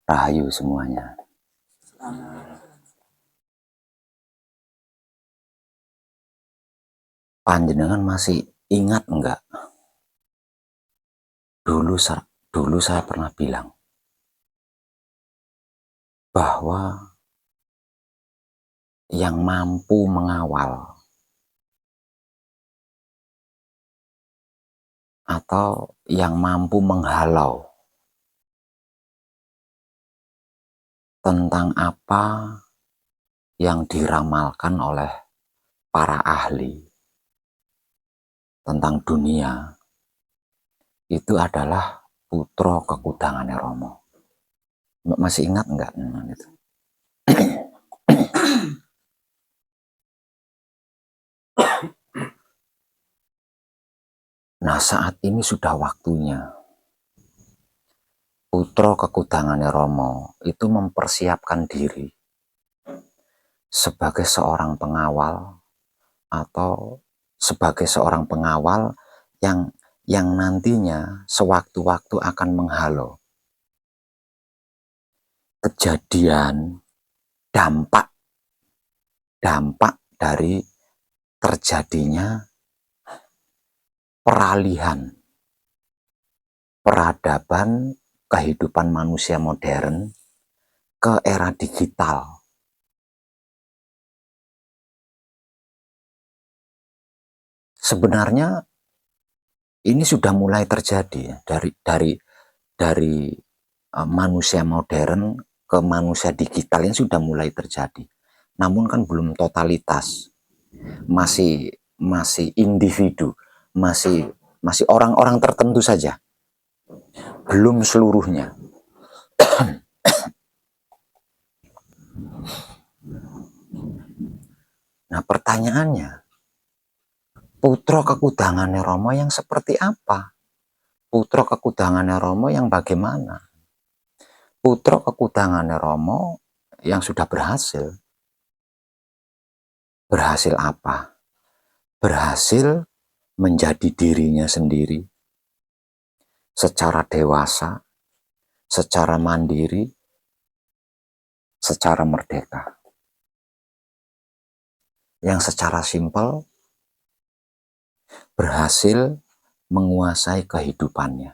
Rahayu semuanya. Panjenengan masih ingat enggak? Dulu saya pernah bilang bahwa yang mampu mengawal atau yang mampu menghalau tentang apa yang diramalkan oleh para ahli tentang dunia itu adalah putra kekudangannya Romo. Masih ingat enggak? Itu. Nah, saat ini sudah waktunya putra kekudangannya Romo itu mempersiapkan diri sebagai seorang pengawal atau sebagai seorang pengawal yang nantinya sewaktu-waktu akan menghalau kejadian dampak dari terjadinya peradaban kehidupan manusia modern ke era digital. Sebenarnya ini sudah mulai terjadi dari manusia modern ke manusia digital ini sudah mulai terjadi. Namun kan belum totalitas. Masih individu, masih orang-orang tertentu saja. Belum seluruhnya. Nah, pertanyaannya, putra kekudangannya Romo yang seperti apa? Putra kekudangannya Romo yang bagaimana? Putra kekudangannya Romo yang sudah berhasil. Berhasil apa? Berhasil menjadi dirinya sendiri secara dewasa, secara mandiri, secara merdeka. Yang secara simpel berhasil menguasai kehidupannya.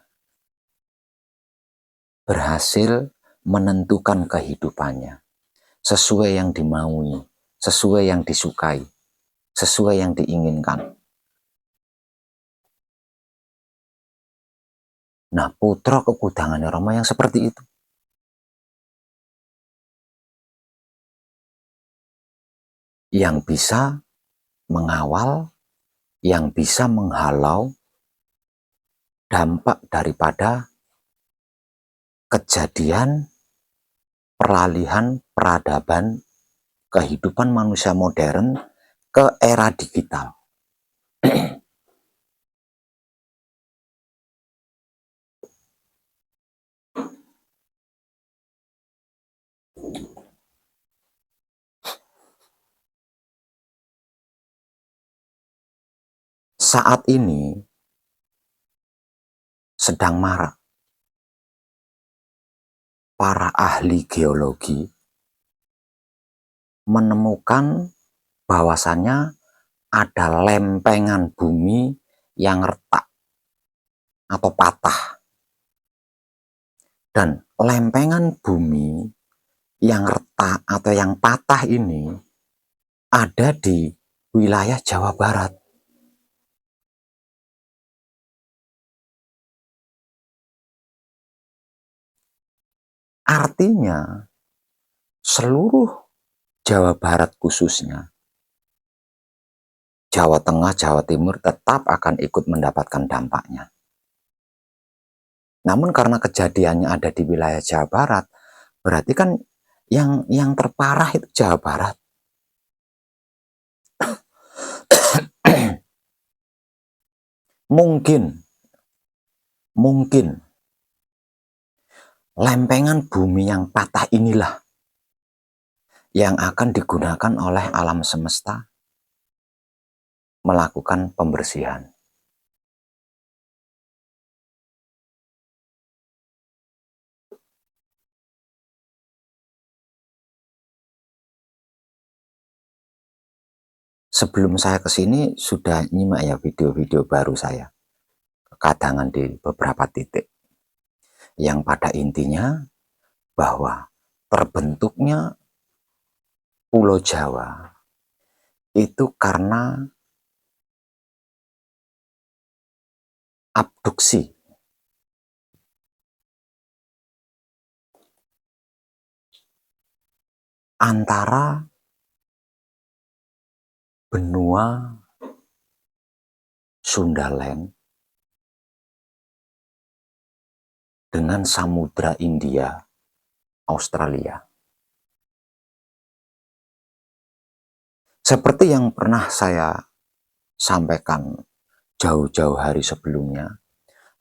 Berhasil menentukan kehidupannya sesuai yang dimaui, sesuai yang disukai, sesuai yang diinginkan. Nah, putra kekudangannya Romo yang seperti itu. Yang bisa mengawal, yang bisa menghalau dampak daripada kejadian peralihan peradaban kehidupan manusia modern ke era digital. Saat ini sedang marak para ahli geologi menemukan bahwasannya ada lempengan bumi yang retak atau patah. Dan lempengan bumi yang retak atau yang patah ini ada di wilayah Jawa Barat. Artinya seluruh Jawa Barat khususnya, Jawa Tengah, Jawa Timur tetap akan ikut mendapatkan dampaknya. Namun karena kejadiannya ada di wilayah Jawa Barat, berarti kan yang terparah itu Jawa Barat. Mungkin lempengan bumi yang patah inilah yang akan digunakan oleh alam semesta melakukan pembersihan. sebelum saya ke sini sudah nyimak ya video-video baru saya, kadangan di beberapa titik, yang pada intinya bahwa terbentuknya Pulau Jawa itu karena abduksi antara benua Sundaland dengan Samudra India, Australia. Seperti yang pernah saya sampaikan jauh-jauh hari sebelumnya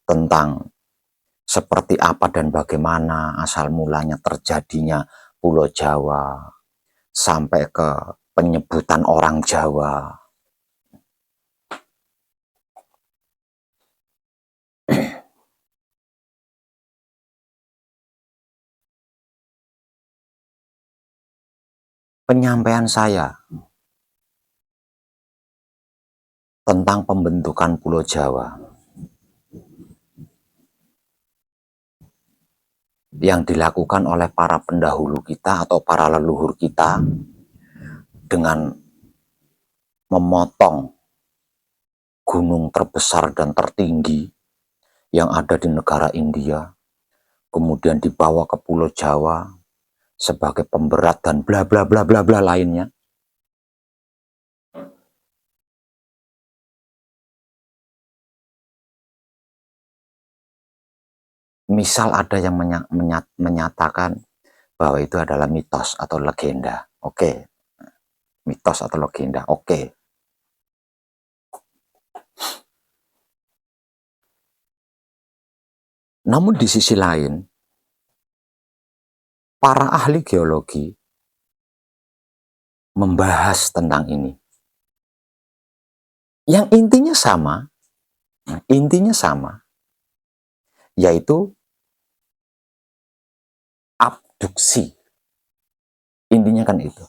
tentang seperti apa dan bagaimana asal mulanya terjadinya Pulau Jawa sampai ke penyebutan orang Jawa. Penyampaian saya tentang pembentukan Pulau Jawa yang dilakukan oleh para pendahulu kita atau para leluhur kita dengan memotong gunung terbesar dan tertinggi yang ada di negara India, kemudian dibawa ke Pulau Jawa sebagai pemberat dan bla bla bla bla bla lainnya. Misal ada yang menyatakan bahwa itu adalah mitos atau legenda. Oke. Mitos atau legenda. Oke. Namun di sisi lain, para ahli geologi membahas tentang ini. Yang intinya sama, yaitu abduksi. Intinya kan itu.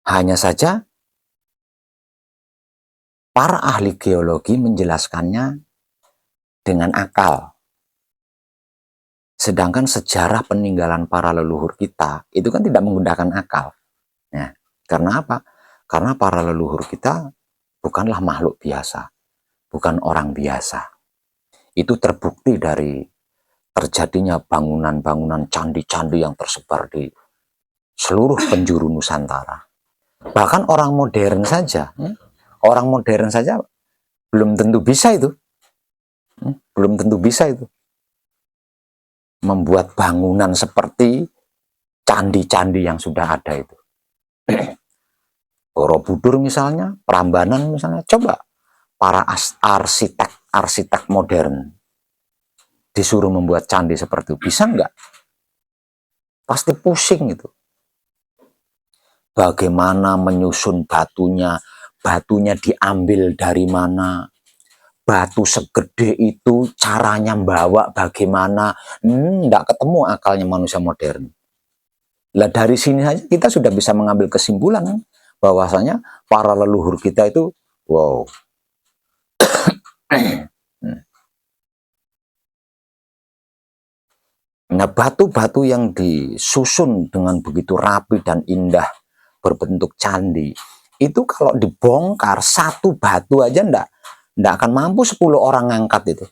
Hanya saja para ahli geologi menjelaskannya dengan akal. Sedangkan sejarah peninggalan para leluhur kita itu kan tidak menggunakan akal. Nah, karena apa? Karena para leluhur kita bukanlah makhluk biasa, bukan orang biasa. Itu terbukti dari terjadinya bangunan-bangunan candi-candi yang tersebar di seluruh penjuru Nusantara. Bahkan orang modern saja belum tentu bisa itu. Belum tentu bisa itu membuat bangunan seperti candi-candi yang sudah ada itu. Borobudur misalnya, Prambanan misalnya, coba para arsitek modern disuruh membuat candi seperti itu, bisa nggak? Pasti pusing itu. Bagaimana menyusun batunya diambil dari mana, batu segede itu caranya bawa bagaimana, nggak ketemu akalnya manusia modern. Lah dari sini saja kita sudah bisa mengambil kesimpulan bahwasanya para leluhur kita itu wow. Nah, batu-batu yang disusun dengan begitu rapi dan indah berbentuk candi itu kalau dibongkar satu batu aja ndak akan mampu 10 orang ngangkat itu.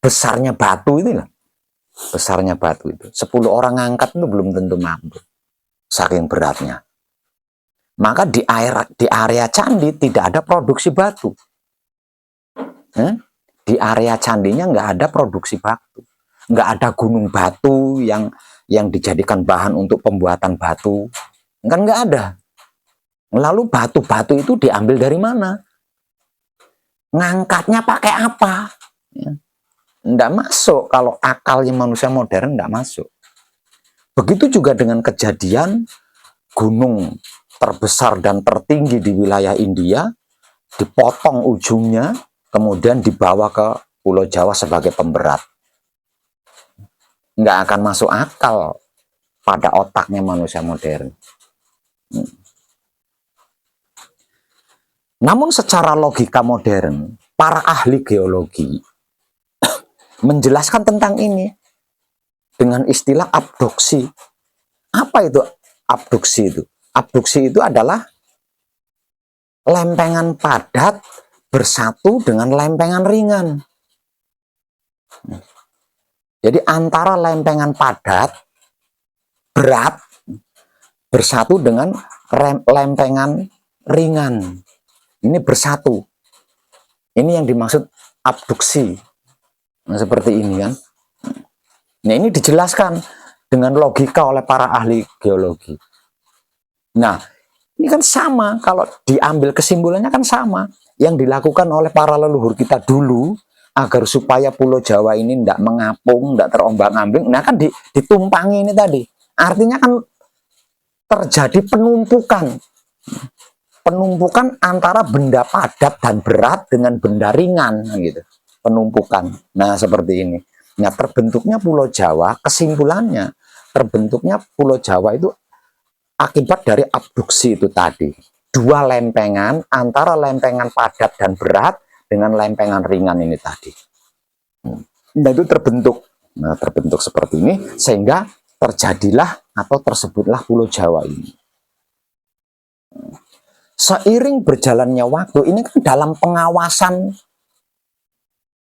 Besarnya batu itu lah. Besarnya batu itu. 10 orang ngangkat itu belum tentu mampu. Saking beratnya. Maka di area candi tidak ada produksi batu. Di area candinya nggak ada produksi batu. Nggak ada gunung batu yang dijadikan bahan untuk pembuatan batu. Kan nggak ada. Lalu batu-batu itu diambil dari mana? Ngangkatnya pakai apa? Nggak masuk. Kalau akalnya manusia modern nggak masuk. Begitu juga dengan kejadian gunung terbesar dan tertinggi di wilayah India, dipotong ujungnya, kemudian dibawa ke Pulau Jawa sebagai pemberat. Nggak akan masuk akal pada otaknya manusia modern. Namun secara logika modern, para ahli geologi menjelaskan tentang ini dengan istilah abduksi. Apa itu abduksi itu? Abduksi itu adalah lempengan padat bersatu dengan lempengan ringan. Jadi antara lempengan padat berat bersatu dengan lempengan ringan. Ini bersatu. Ini yang dimaksud abduksi. Nah, seperti ini kan. Nah, ini dijelaskan dengan logika oleh para ahli geologi. Nah, ini kan sama, kalau diambil kesimpulannya kan sama. Yang dilakukan oleh para leluhur kita dulu, agar supaya Pulau Jawa ini tidak mengapung, tidak terombang-ambing, nah kan ditumpangi ini tadi. Artinya kan terjadi penumpukan. Penumpukan antara benda padat dan berat dengan benda ringan, gitu. Penumpukan. Nah, seperti ini. Nah, terbentuknya Pulau Jawa, kesimpulannya, terbentuknya Pulau Jawa itu akibat dari abduksi itu tadi. Dua lempengan, antara lempengan padat dan berat dengan lempengan ringan ini tadi. Nah, itu terbentuk. Nah, terbentuk seperti ini, sehingga terjadilah atau tersebutlah Pulau Jawa ini. Seiring berjalannya waktu, ini kan dalam pengawasan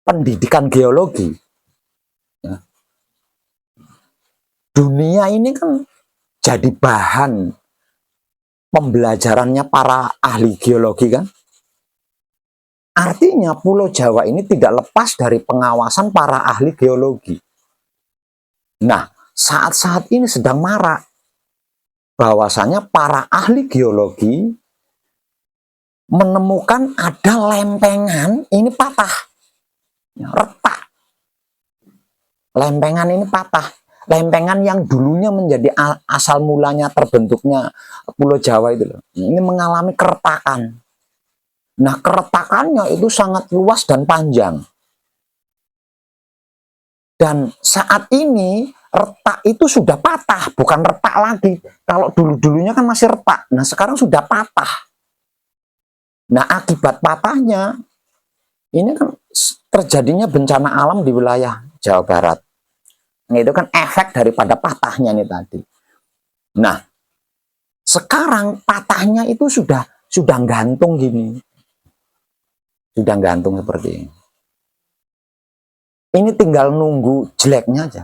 pendidikan geologi. Dunia ini kan jadi bahan pembelajarannya para ahli geologi kan. Artinya Pulau Jawa ini tidak lepas dari pengawasan para ahli geologi. Nah, saat-saat ini sedang marak bahwasanya para ahli geologi menemukan ada lempengan ini patah, retak. Lempengan ini patah. Lempengan yang dulunya menjadi asal mulanya terbentuknya Pulau Jawa itu loh, ini mengalami keretakan. Nah, keretakannya itu sangat luas dan panjang. Dan saat ini retak itu sudah patah, bukan retak lagi. Kalau dulu-dulunya kan masih retak, nah sekarang sudah patah. Nah, akibat patahnya ini kan terjadinya bencana alam di wilayah Jawa Barat. Nah, itu kan efek daripada patahnya ini tadi. Nah, sekarang patahnya itu sudah gantung gini. Sudah gantung seperti ini. Ini tinggal nunggu jeleknya aja.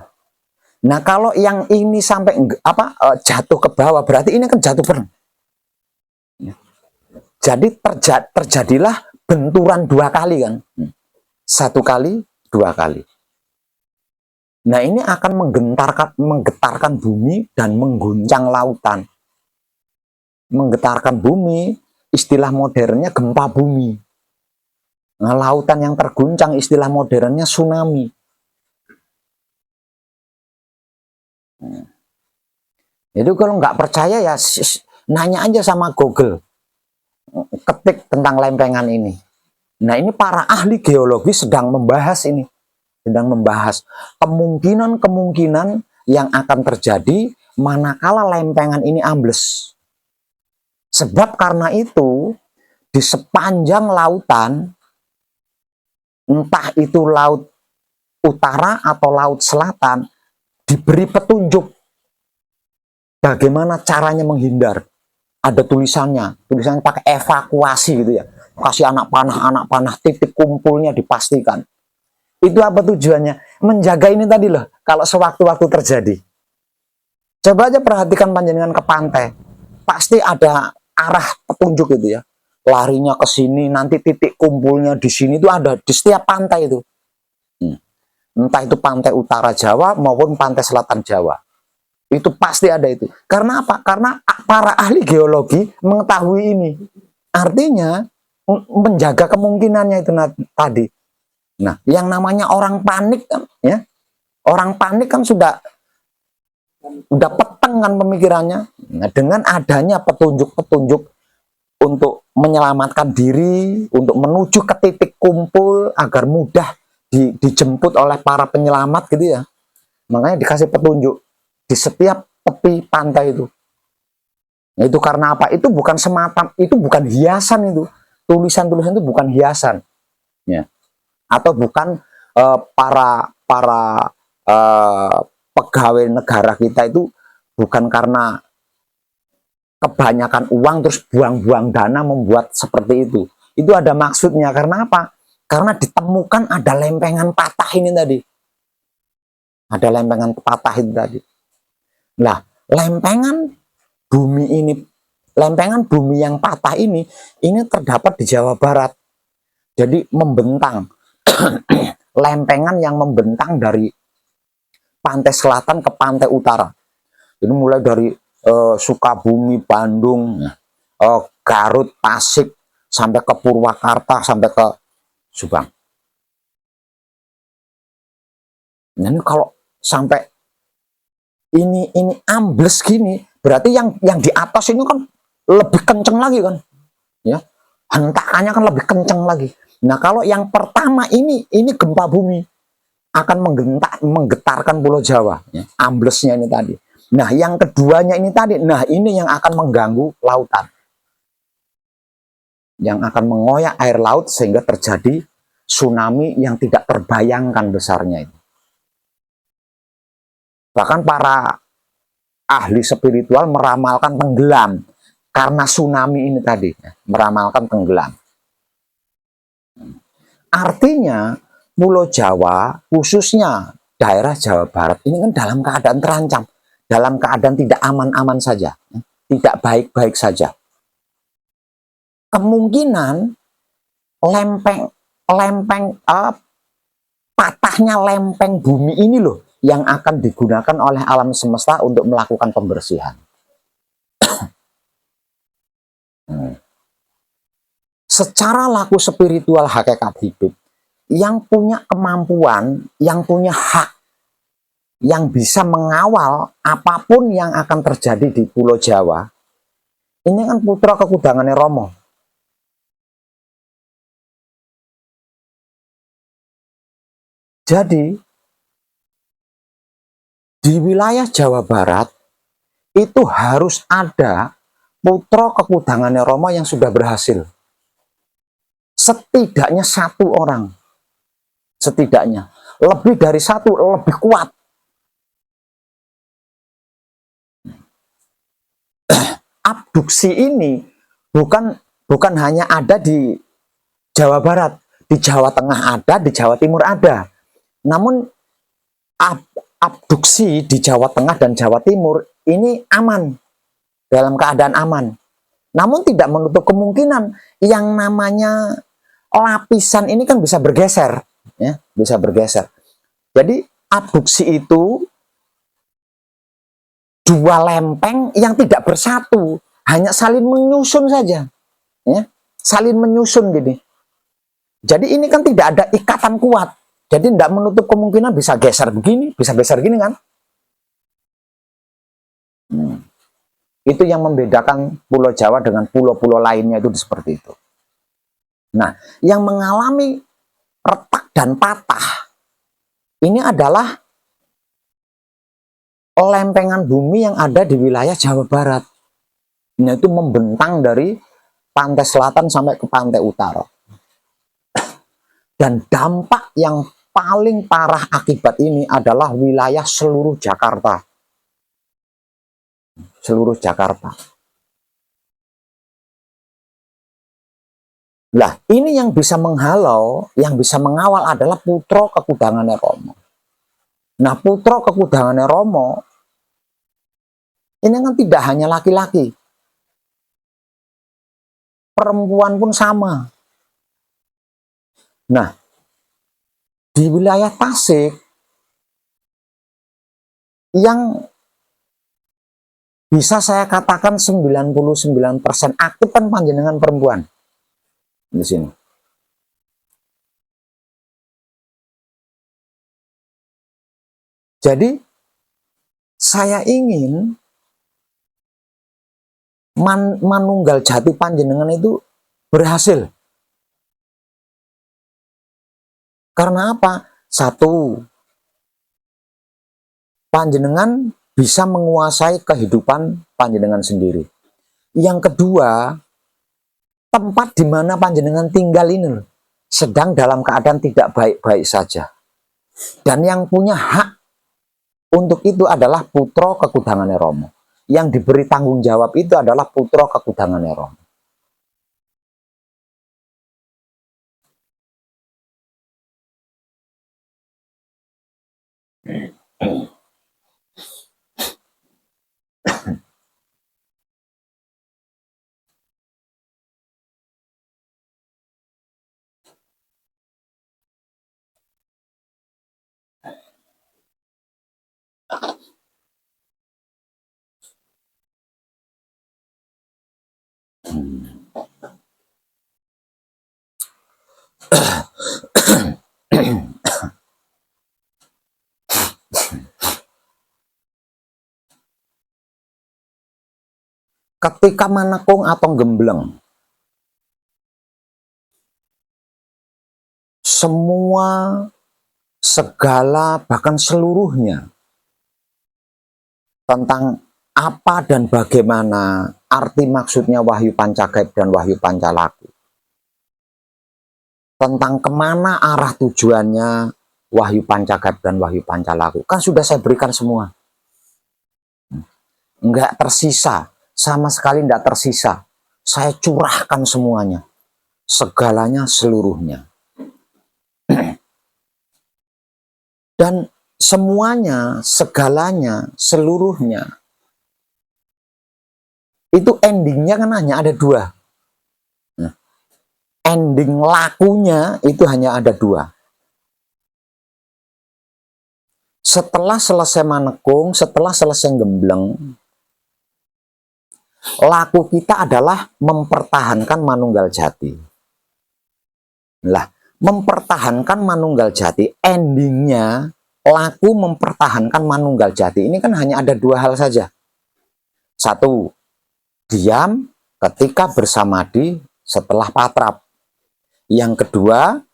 Nah, kalau yang ini sampai jatuh ke bawah, berarti ini kan jatuh bareng. Jadi terjadilah benturan dua kali kan. Satu kali, dua kali. Nah, ini akan menggetarkan bumi dan mengguncang lautan. Menggetarkan bumi, istilah modernnya gempa bumi. Nah, lautan yang terguncang, istilah modernnya tsunami. Jadi kalau nggak percaya ya nanya aja sama Google. Ketik tentang lempengan ini. Nah, ini para ahli geologi sedang membahas ini. Sedang membahas kemungkinan-kemungkinan yang akan terjadi manakala lempengan ini ambles. Sebab karena itu, di sepanjang lautan, entah itu laut utara atau laut selatan, diberi petunjuk bagaimana caranya menghindar. Ada tulisannya pakai evakuasi gitu ya. Kasih anak panah, titik kumpulnya dipastikan. Itu apa tujuannya? Menjaga ini tadi loh, kalau sewaktu-waktu terjadi. Coba aja perhatikan panjenengan ke pantai. Pasti ada arah petunjuk gitu ya. Larinya ke sini, nanti titik kumpulnya di sini itu ada di setiap pantai itu. Entah itu pantai utara Jawa maupun pantai selatan Jawa. Itu pasti ada itu. Karena apa? Karena para ahli geologi mengetahui ini. Artinya menjaga kemungkinannya itu tadi. Nah, yang namanya orang panik kan, ya, orang panik kan sudah peteng kan pemikirannya. Nah, dengan adanya petunjuk-petunjuk untuk menyelamatkan diri, untuk menuju ke titik kumpul agar mudah dijemput oleh para penyelamat gitu ya. Makanya dikasih petunjuk di setiap tepi pantai itu. Nah, itu karena apa? Itu bukan semata, itu bukan hiasan itu. tulisan-tulisan itu bukan hiasan, ya, atau bukan para pegawai negara kita itu bukan karena kebanyakan uang terus buang-buang dana membuat seperti itu. Itu ada maksudnya. Karena apa? Karena ditemukan ada lempengan patah ini tadi. Ada lempengan patah itu tadi. Nah, lempengan bumi ini, lempengan bumi yang patah ini terdapat di Jawa Barat. Jadi membentang. Lempengan yang membentang dari pantai selatan ke pantai utara. Ini mulai dari Sukabumi, Bandung, Garut, Tasik, sampai ke Purwakarta, sampai ke Subang. Nah, ini kalau sampai ini ambles gini, berarti yang di atas ini kan lebih kenceng lagi kan, ya, hentakannya kan lebih kenceng lagi. Nah, kalau yang pertama ini gempa bumi akan menggetarkan Pulau Jawa, ya, amblesnya ini tadi. Nah, yang keduanya ini tadi, nah ini yang akan mengganggu lautan, yang akan mengoyak air laut sehingga terjadi tsunami yang tidak terbayangkan besarnya itu. Bahkan para ahli spiritual meramalkan tenggelam karena tsunami ini tadi, meramalkan tenggelam. Artinya Pulau Jawa, khususnya daerah Jawa Barat ini kan dalam keadaan terancam, dalam keadaan tidak aman-aman saja, tidak baik-baik saja. Kemungkinan patahnya lempeng bumi ini loh yang akan digunakan oleh alam semesta untuk melakukan pembersihan. Secara laku spiritual hakikat hidup, yang punya kemampuan, yang punya hak, yang bisa mengawal apapun yang akan terjadi di Pulau Jawa, ini kan putra kekudangannya Romo. Jadi, di wilayah Jawa Barat, itu harus ada putra kekudangannya Romo yang sudah berhasil. Setidaknya satu orang. Setidaknya. Lebih dari satu, lebih kuat. Abduksi ini bukan hanya ada di Jawa Barat. Di Jawa Tengah ada, di Jawa Timur ada. Namun, abduksi di Jawa Tengah dan Jawa Timur ini aman. Dalam keadaan aman. Namun tidak menutup kemungkinan yang namanya lapisan ini kan bisa bergeser, ya, bisa bergeser. Jadi abduksi itu dua lempeng yang tidak bersatu, hanya saling menyusun saja, ya, saling menyusun gini. Jadi ini kan tidak ada ikatan kuat, jadi tidak menutup kemungkinan bisa geser begini, bisa geser gini kan. Itu yang membedakan Pulau Jawa dengan pulau-pulau lainnya itu seperti itu. Nah, yang mengalami retak dan patah ini adalah lempengan bumi yang ada di wilayah Jawa Barat. Ini itu membentang dari pantai selatan sampai ke pantai utara. Dan dampak yang paling parah akibat ini adalah wilayah seluruh Jakarta. Seluruh Jakarta. Nah, ini yang bisa menghalau, yang bisa mengawal adalah putra kekudangannya Romo. Nah, putra kekudangannya Romo ini kan tidak hanya laki-laki, perempuan pun sama. Nah, di wilayah Tasik yang bisa saya katakan 99% aktif kan panjenengan perempuan di sini. Jadi saya ingin manunggal jati panjenengan itu berhasil. Karena apa? Satu, panjenengan bisa menguasai kehidupan panjenengan sendiri. Yang kedua, tempat di mana panjenengan tinggal ini loh, sedang dalam keadaan tidak baik-baik saja. Dan yang punya hak untuk itu adalah putra kekudangane Rama. Yang diberi tanggung jawab itu adalah putra kekudangane Rama. Ketika manekung atau gembleng, semua, segala, bahkan seluruhnya tentang apa dan bagaimana arti maksudnya Wahyu Pancagaib dan Wahyu Pancalaku, tentang kemana arah tujuannya Wahyu Pancagaib dan Wahyu Pancalaku, kan sudah saya berikan semua. Enggak tersisa, sama sekali enggak tersisa. Saya curahkan semuanya, segalanya, seluruhnya. Dan semuanya, segalanya, seluruhnya, itu endingnya kan hanya ada dua. Nah, ending lakunya itu hanya ada dua. Setelah selesai manekung, setelah selesai gembleng, laku kita adalah mempertahankan manunggal jati. Lah, mempertahankan manunggal jati, endingnya laku mempertahankan manunggal jati ini kan hanya ada dua hal saja. Satu, diam ketika bersamadi setelah patrap. Yang kedua,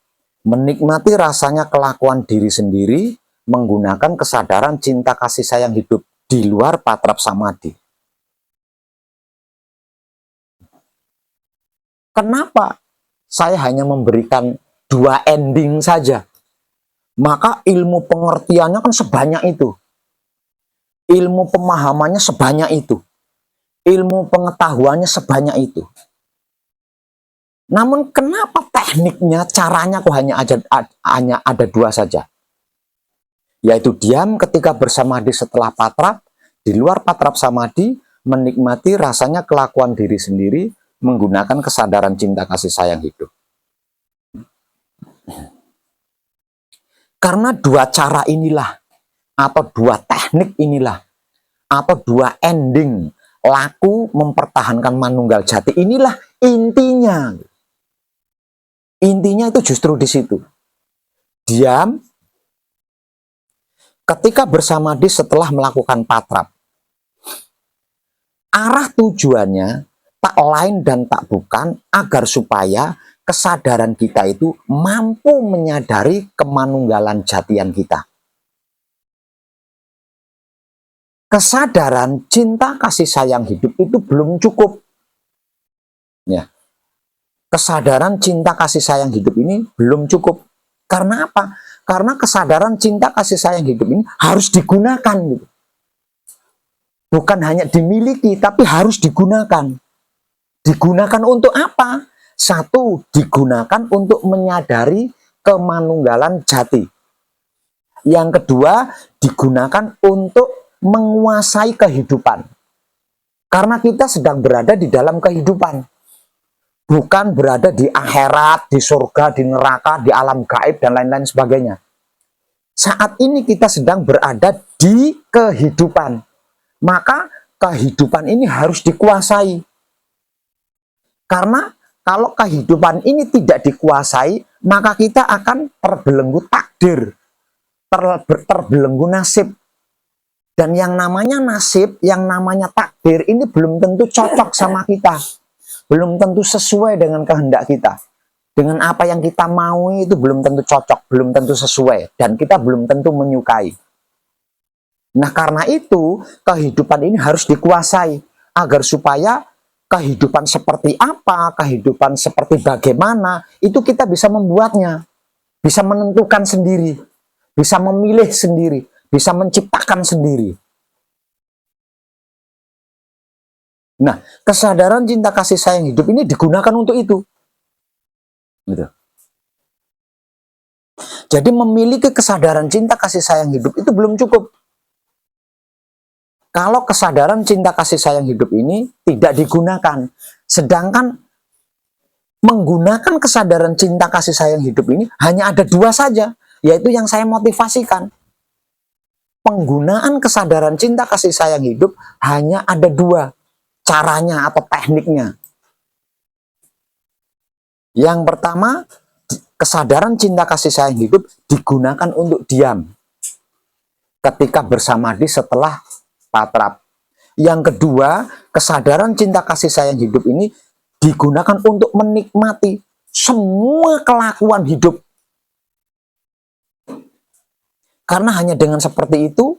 menikmati rasanya kelakuan diri sendiri menggunakan kesadaran cinta kasih sayang hidup di luar patrap samadi. Kenapa saya hanya memberikan dua ending saja? Maka ilmu pengertiannya kan sebanyak itu. Ilmu pemahamannya sebanyak itu. Ilmu pengetahuannya sebanyak itu. Namun kenapa tekniknya, caranya kok hanya ada dua saja? Yaitu diam ketika bersamadi setelah patrap, di luar patrap samadi, menikmati rasanya kelakuan diri sendiri, menggunakan kesadaran cinta kasih sayang hidup. Karena dua cara inilah, atau dua teknik inilah, atau dua ending laku mempertahankan manunggal jati, inilah intinya. Intinya itu justru di situ. Diam ketika bersamadi setelah melakukan patrap. Arah tujuannya tak lain dan tak bukan agar supaya kesadaran kita itu mampu menyadari kemanunggalan jatian kita. Kesadaran cinta kasih sayang hidup itu belum cukup. Ya. Kesadaran cinta kasih sayang hidup ini belum cukup. Karena apa? Karena kesadaran cinta kasih sayang hidup ini harus digunakan. Gitu. Bukan hanya dimiliki, tapi harus digunakan. Digunakan untuk apa? Satu, digunakan untuk menyadari kemanunggalan jati. Yang kedua, digunakan untuk menguasai kehidupan. Karena kita sedang berada di dalam kehidupan. Bukan berada di akhirat, di surga, di neraka, di alam gaib, dan lain-lain sebagainya. Saat ini kita sedang berada di kehidupan. Maka kehidupan ini harus dikuasai. Karena kalau kehidupan ini tidak dikuasai, maka kita akan terbelenggu takdir, terbelenggu nasib. Dan yang namanya nasib, yang namanya takdir, ini belum tentu cocok sama kita. Belum tentu sesuai dengan kehendak kita. Dengan apa yang kita mau itu belum tentu cocok, belum tentu sesuai. Dan kita belum tentu menyukai. Nah, karena itu, kehidupan ini harus dikuasai. Agar supaya kehidupan seperti apa, kehidupan seperti bagaimana, itu kita bisa membuatnya, bisa menentukan sendiri, bisa memilih sendiri, bisa menciptakan sendiri. Nah, kesadaran cinta kasih sayang hidup ini digunakan untuk itu. Gitu. Jadi memiliki kesadaran cinta kasih sayang hidup itu belum cukup. Kalau kesadaran cinta kasih sayang hidup ini tidak digunakan, sedangkan menggunakan kesadaran cinta kasih sayang hidup ini hanya ada dua saja, yaitu yang saya motivasikan. Penggunaan kesadaran cinta kasih sayang hidup hanya ada dua caranya atau tekniknya. Yang pertama, kesadaran cinta kasih sayang hidup digunakan untuk diam ketika bersamadhi setelah patrap. Yang kedua, kesadaran cinta kasih sayang hidup ini digunakan untuk menikmati semua kelakuan hidup. Karena hanya dengan seperti itu,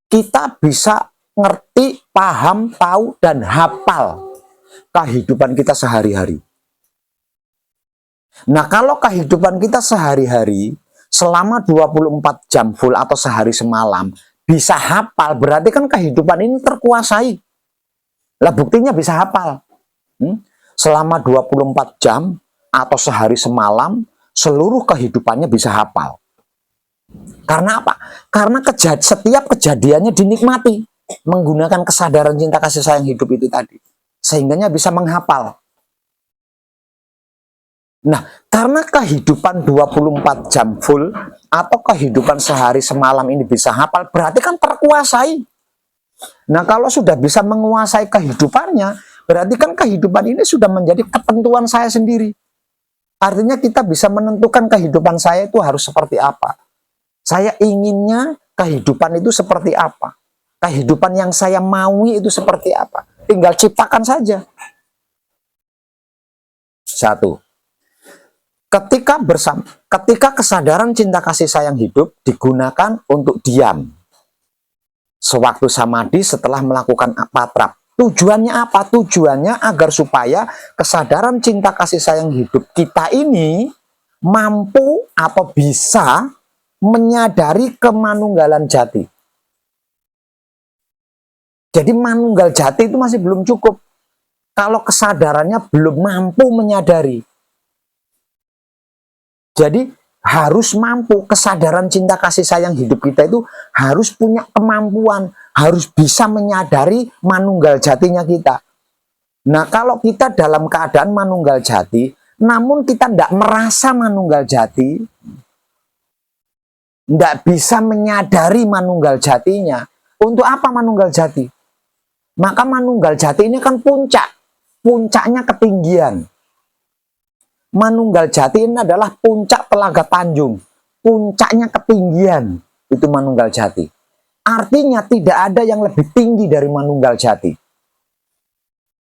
kita bisa ngerti, paham, tahu, dan hafal kehidupan kita sehari-hari. Nah, kalau kehidupan kita sehari-hari selama 24 jam full atau sehari semalam bisa hafal, berarti kan kehidupan ini terkuasai. Lah buktinya bisa hafal. Selama 24 jam atau sehari semalam, seluruh kehidupannya bisa hafal. Karena apa? Karena setiap kejadiannya dinikmati menggunakan kesadaran cinta kasih sayang hidup itu tadi. Sehingganya bisa menghafal. Nah, karena kehidupan 24 jam full atau kehidupan sehari semalam ini bisa hafal, berarti kan terkuasai. Nah, kalau sudah bisa menguasai kehidupannya, berarti kan kehidupan ini sudah menjadi ketentuan saya sendiri. Artinya kita bisa menentukan kehidupan saya itu harus seperti apa. Saya inginnya kehidupan itu seperti apa. Kehidupan yang saya maui itu seperti apa. Tinggal ciptakan saja. Satu. Ketika kesadaran cinta kasih sayang hidup digunakan untuk diam. Sewaktu samadhi setelah melakukan patrap. Tujuannya apa? Tujuannya agar supaya kesadaran cinta kasih sayang hidup kita ini mampu atau bisa menyadari kemanunggalan jati. Jadi manunggal jati itu masih belum cukup kalau kesadarannya belum mampu menyadari. Jadi harus mampu, kesadaran cinta kasih sayang hidup kita itu harus punya kemampuan, harus bisa menyadari manunggal jatinya kita. Nah, kalau kita dalam keadaan manunggal jati, namun kita tidak merasa manunggal jati, tidak bisa menyadari manunggal jatinya. Untuk apa manunggal jati? Maka manunggal jati ini kan puncaknya ketinggian. Manunggal jati ini adalah puncak Telaga Tanjung, puncaknya ketinggian, itu manunggal jati. Artinya tidak ada yang lebih tinggi dari manunggal jati.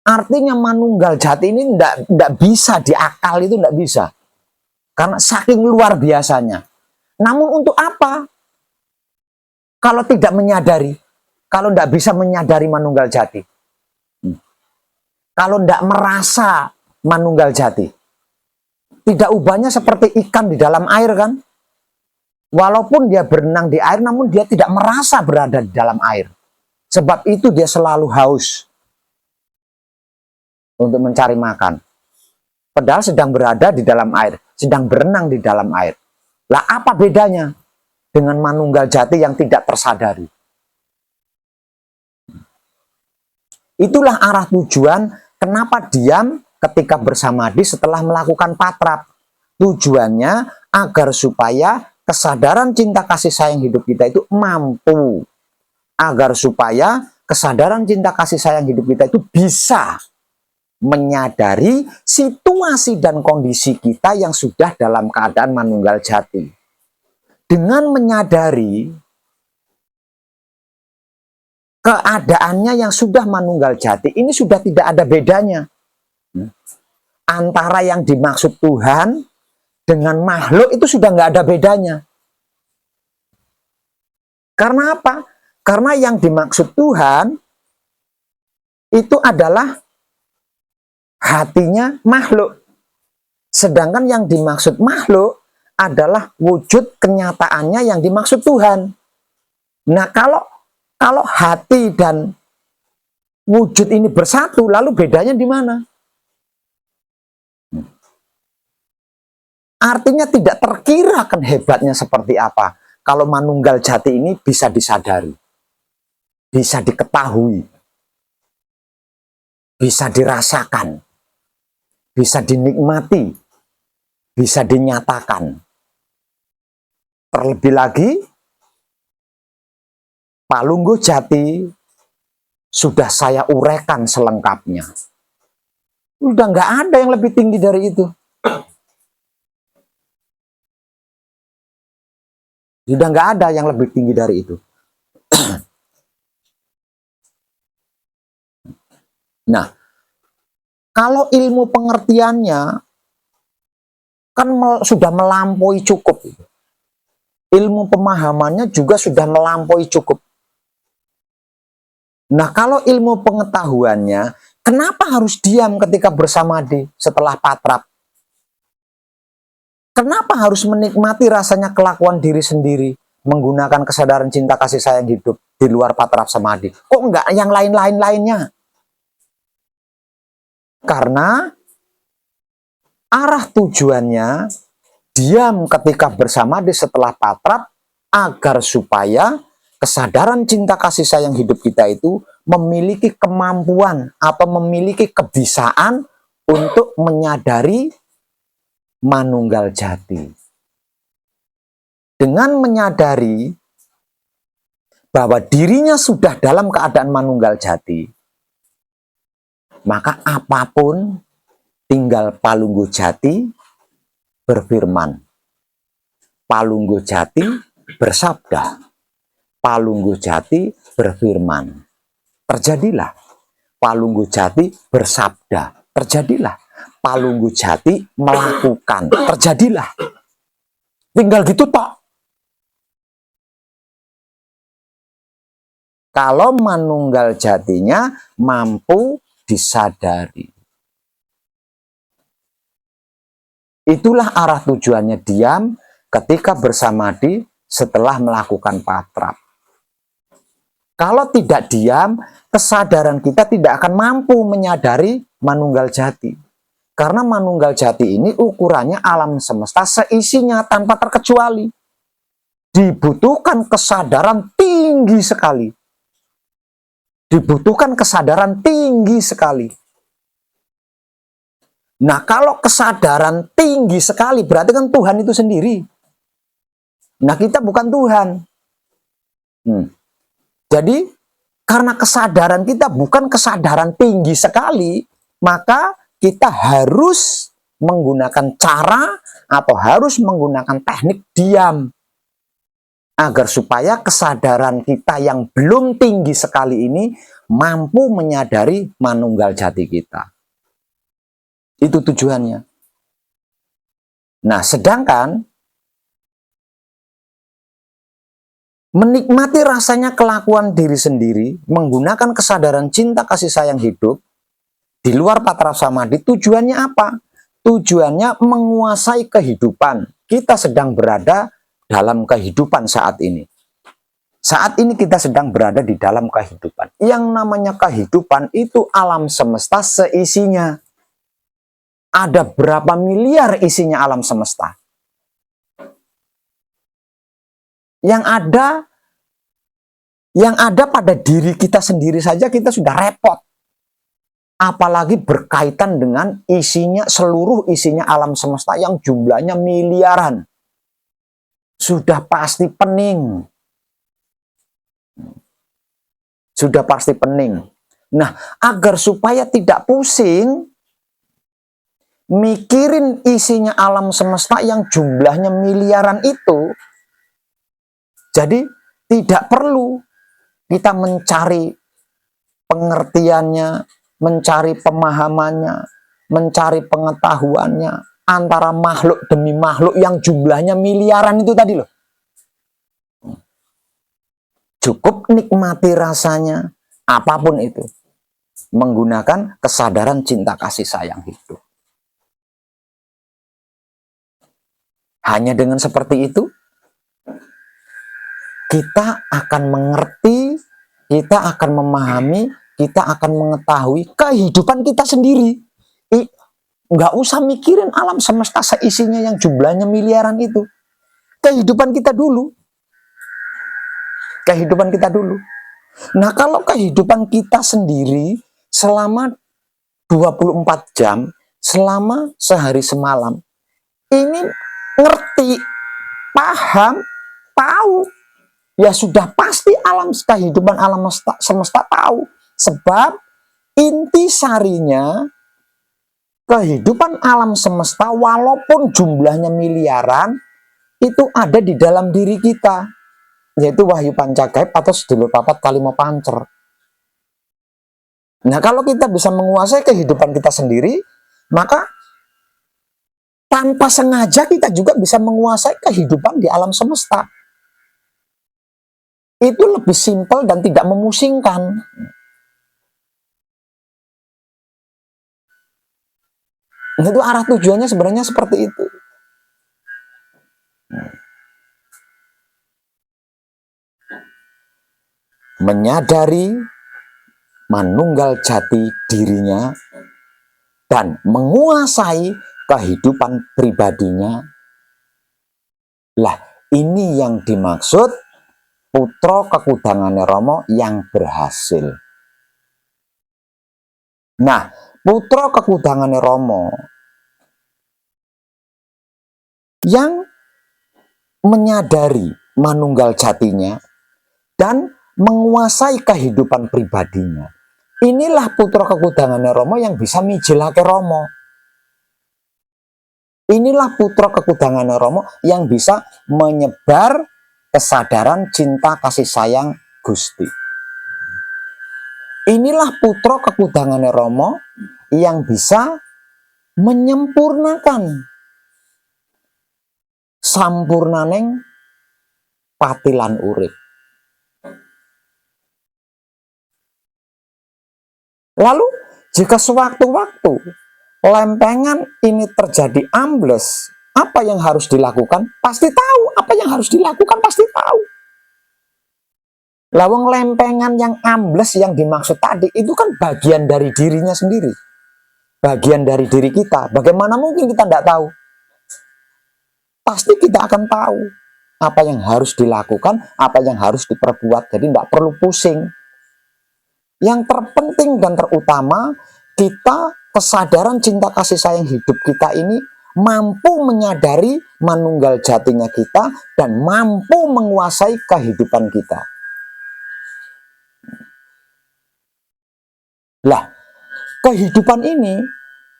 Artinya manunggal jati ini tidak bisa diakal, itu tidak bisa. Karena saking luar biasanya. Namun untuk apa? Kalau tidak menyadari, kalau tidak bisa menyadari manunggal jati, kalau tidak merasa manunggal jati, tidak ubahnya seperti ikan di dalam air kan? Walaupun dia berenang di air, namun dia tidak merasa berada di dalam air. Sebab itu dia selalu haus untuk mencari makan. Padahal sedang berada di dalam air, sedang berenang di dalam air. Lah apa bedanya dengan manunggal jati yang tidak tersadari? Itulah arah tujuan kenapa diam ketika bersamadhi setelah melakukan patrap. Tujuannya agar supaya kesadaran cinta kasih sayang hidup kita itu mampu. Agar supaya kesadaran cinta kasih sayang hidup kita itu bisa menyadari situasi dan kondisi kita yang sudah dalam keadaan manunggal jati. Dengan menyadari keadaannya yang sudah manunggal jati, ini sudah tidak ada bedanya antara yang dimaksud Tuhan dengan makhluk, itu sudah nggak ada bedanya. Karena apa? Karena yang dimaksud Tuhan itu adalah hatinya makhluk. Sedangkan yang dimaksud makhluk adalah wujud kenyataannya yang dimaksud Tuhan. Nah, kalau hati dan wujud ini bersatu, lalu bedanya di mana? Artinya tidak terkirakan hebatnya seperti apa kalau manunggal jati ini bisa disadari, bisa diketahui, bisa dirasakan, bisa dinikmati, bisa dinyatakan. Terlebih lagi, Palungguh Jati sudah saya uraikan selengkapnya. Udah nggak ada yang lebih tinggi dari itu. Sudah nggak ada yang lebih tinggi dari itu. Nah, kalau ilmu pengertiannya kan sudah melampaui cukup. Ilmu pemahamannya juga sudah melampaui cukup. Nah, kalau ilmu pengetahuannya, kenapa harus diam ketika bersamadi setelah patrap? Kenapa harus menikmati rasanya kelakuan diri sendiri, menggunakan kesadaran cinta kasih sayang hidup di luar patrap samadhi? Kok enggak yang lain-lainnya? Karena arah tujuannya diam ketika bersamadi setelah patrap agar supaya kesadaran cinta kasih sayang hidup kita itu memiliki kemampuan atau memiliki kebisaan untuk menyadari manunggal jati. Dengan menyadari bahwa dirinya sudah dalam keadaan manunggal jati, maka apapun tinggal Palungguh Jati berfirman. Palungguh Jati bersabda. Palungguh Jati berfirman. Terjadilah. Palungguh Jati bersabda. Terjadilah. Palungguh Jati melakukan. Terjadilah. Tinggal gitu toh. Kalau manunggal jatinya mampu disadari. Itulah arah tujuannya diam ketika bersamadi setelah melakukan patrap. Kalau tidak diam, kesadaran kita tidak akan mampu menyadari manunggal jati. Karena manunggal jati ini ukurannya alam semesta seisinya tanpa terkecuali. Dibutuhkan kesadaran tinggi sekali. Dibutuhkan kesadaran tinggi sekali. Nah, kalau kesadaran tinggi sekali, berarti kan Tuhan itu sendiri. Nah, kita bukan Tuhan. Jadi, karena kesadaran kita bukan kesadaran tinggi sekali, maka kita harus menggunakan cara atau harus menggunakan teknik diam. Agar supaya kesadaran kita yang belum tinggi sekali ini mampu menyadari manunggal jati kita. Itu tujuannya. Nah, sedangkan menikmati rasanya kelakuan diri sendiri, menggunakan kesadaran cinta kasih sayang hidup, di luar patrap samadhi, tujuannya apa? Tujuannya menguasai kehidupan. Kita sedang berada dalam kehidupan saat ini. Saat ini kita sedang berada di dalam kehidupan. Yang namanya kehidupan itu alam semesta seisinya. Ada berapa miliar isinya alam semesta? Yang ada pada diri kita sendiri saja kita sudah repot. Apalagi berkaitan dengan isinya, seluruh isinya alam semesta yang jumlahnya miliaran. Sudah pasti pening. Sudah pasti pening. Nah, agar supaya tidak pusing, mikirin isinya alam semesta yang jumlahnya miliaran itu, jadi tidak perlu kita mencari pengertiannya, mencari pemahamannya, mencari pengetahuannya antara makhluk demi makhluk yang jumlahnya miliaran itu tadi loh. Cukup nikmati rasanya, apapun itu. menggunakan kesadaran cinta kasih sayang hidup. Hanya dengan seperti itu, kita akan mengerti, kita akan memahami, kita akan mengetahui kehidupan kita sendiri. Nggak usah mikirin alam semesta seisinya yang jumlahnya miliaran itu. Kehidupan kita dulu. Kehidupan kita dulu. Nah, kalau kehidupan kita sendiri selama 24 jam, selama sehari semalam, ini ngerti, paham, tahu, ya sudah pasti alam kehidupan alam semesta tahu. Sebab intisarinya kehidupan alam semesta walaupun jumlahnya miliaran itu ada di dalam diri kita, yaitu wahyu pancagaib atau sedulur papat kalimo pancer. Nah, kalau kita bisa menguasai kehidupan kita sendiri, maka tanpa sengaja kita juga bisa menguasai kehidupan di alam semesta. Itu lebih simpel dan tidak memusingkan. Nah, itu arah tujuannya sebenarnya seperti itu. Menyadari manunggal jati dirinya dan menguasai kehidupan pribadinya. Lah, ini yang dimaksud putra kekudangane Rama yang berhasil. Nah, putra kekudangane Rama yang menyadari manunggal jatinya dan menguasai kehidupan pribadinya. Inilah putra kekudangane Rama yang bisa mijilake Rama. Inilah putra kekudangane Rama yang bisa menyebar kesadaran cinta kasih sayang Gusti. Inilah putra kekudangane Rama yang bisa menyempurnakan sampurnaning patilan urip. Lalu jika sewaktu-waktu lempengan ini terjadi ambles, apa yang harus dilakukan? Pasti tahu. Apa yang harus dilakukan pasti tahu. Lawang lempengan yang ambles yang dimaksud tadi itu kan bagian dari dirinya sendiri. Bagian dari diri kita. Bagaimana mungkin kita tidak tahu? Pasti kita akan tahu apa yang harus dilakukan, apa yang harus diperbuat. Jadi tidak perlu pusing. Yang terpenting dan terutama, kita kesadaran cinta kasih sayang hidup kita ini mampu menyadari manunggal jatinya kita dan mampu menguasai kehidupan kita. Lah, kehidupan ini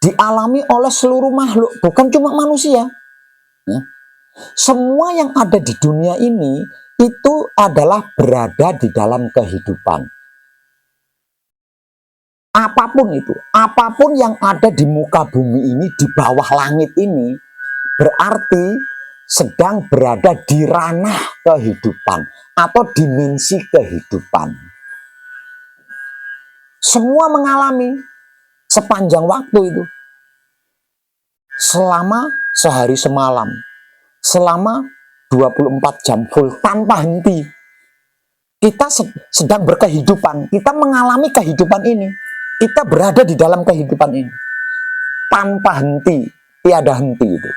dialami oleh seluruh makhluk, bukan cuma manusia. Semua yang ada di dunia ini itu adalah berada di dalam kehidupan. Apapun itu, apapun yang ada di muka bumi ini, di bawah langit ini, berarti sedang berada di ranah kehidupan atau dimensi kehidupan. Semua mengalami sepanjang waktu itu. Selama sehari semalam, selama 24 jam full tanpa henti. Kita sedang berkehidupan, kita mengalami kehidupan ini. Kita berada di dalam kehidupan ini tanpa henti, tiada henti itu.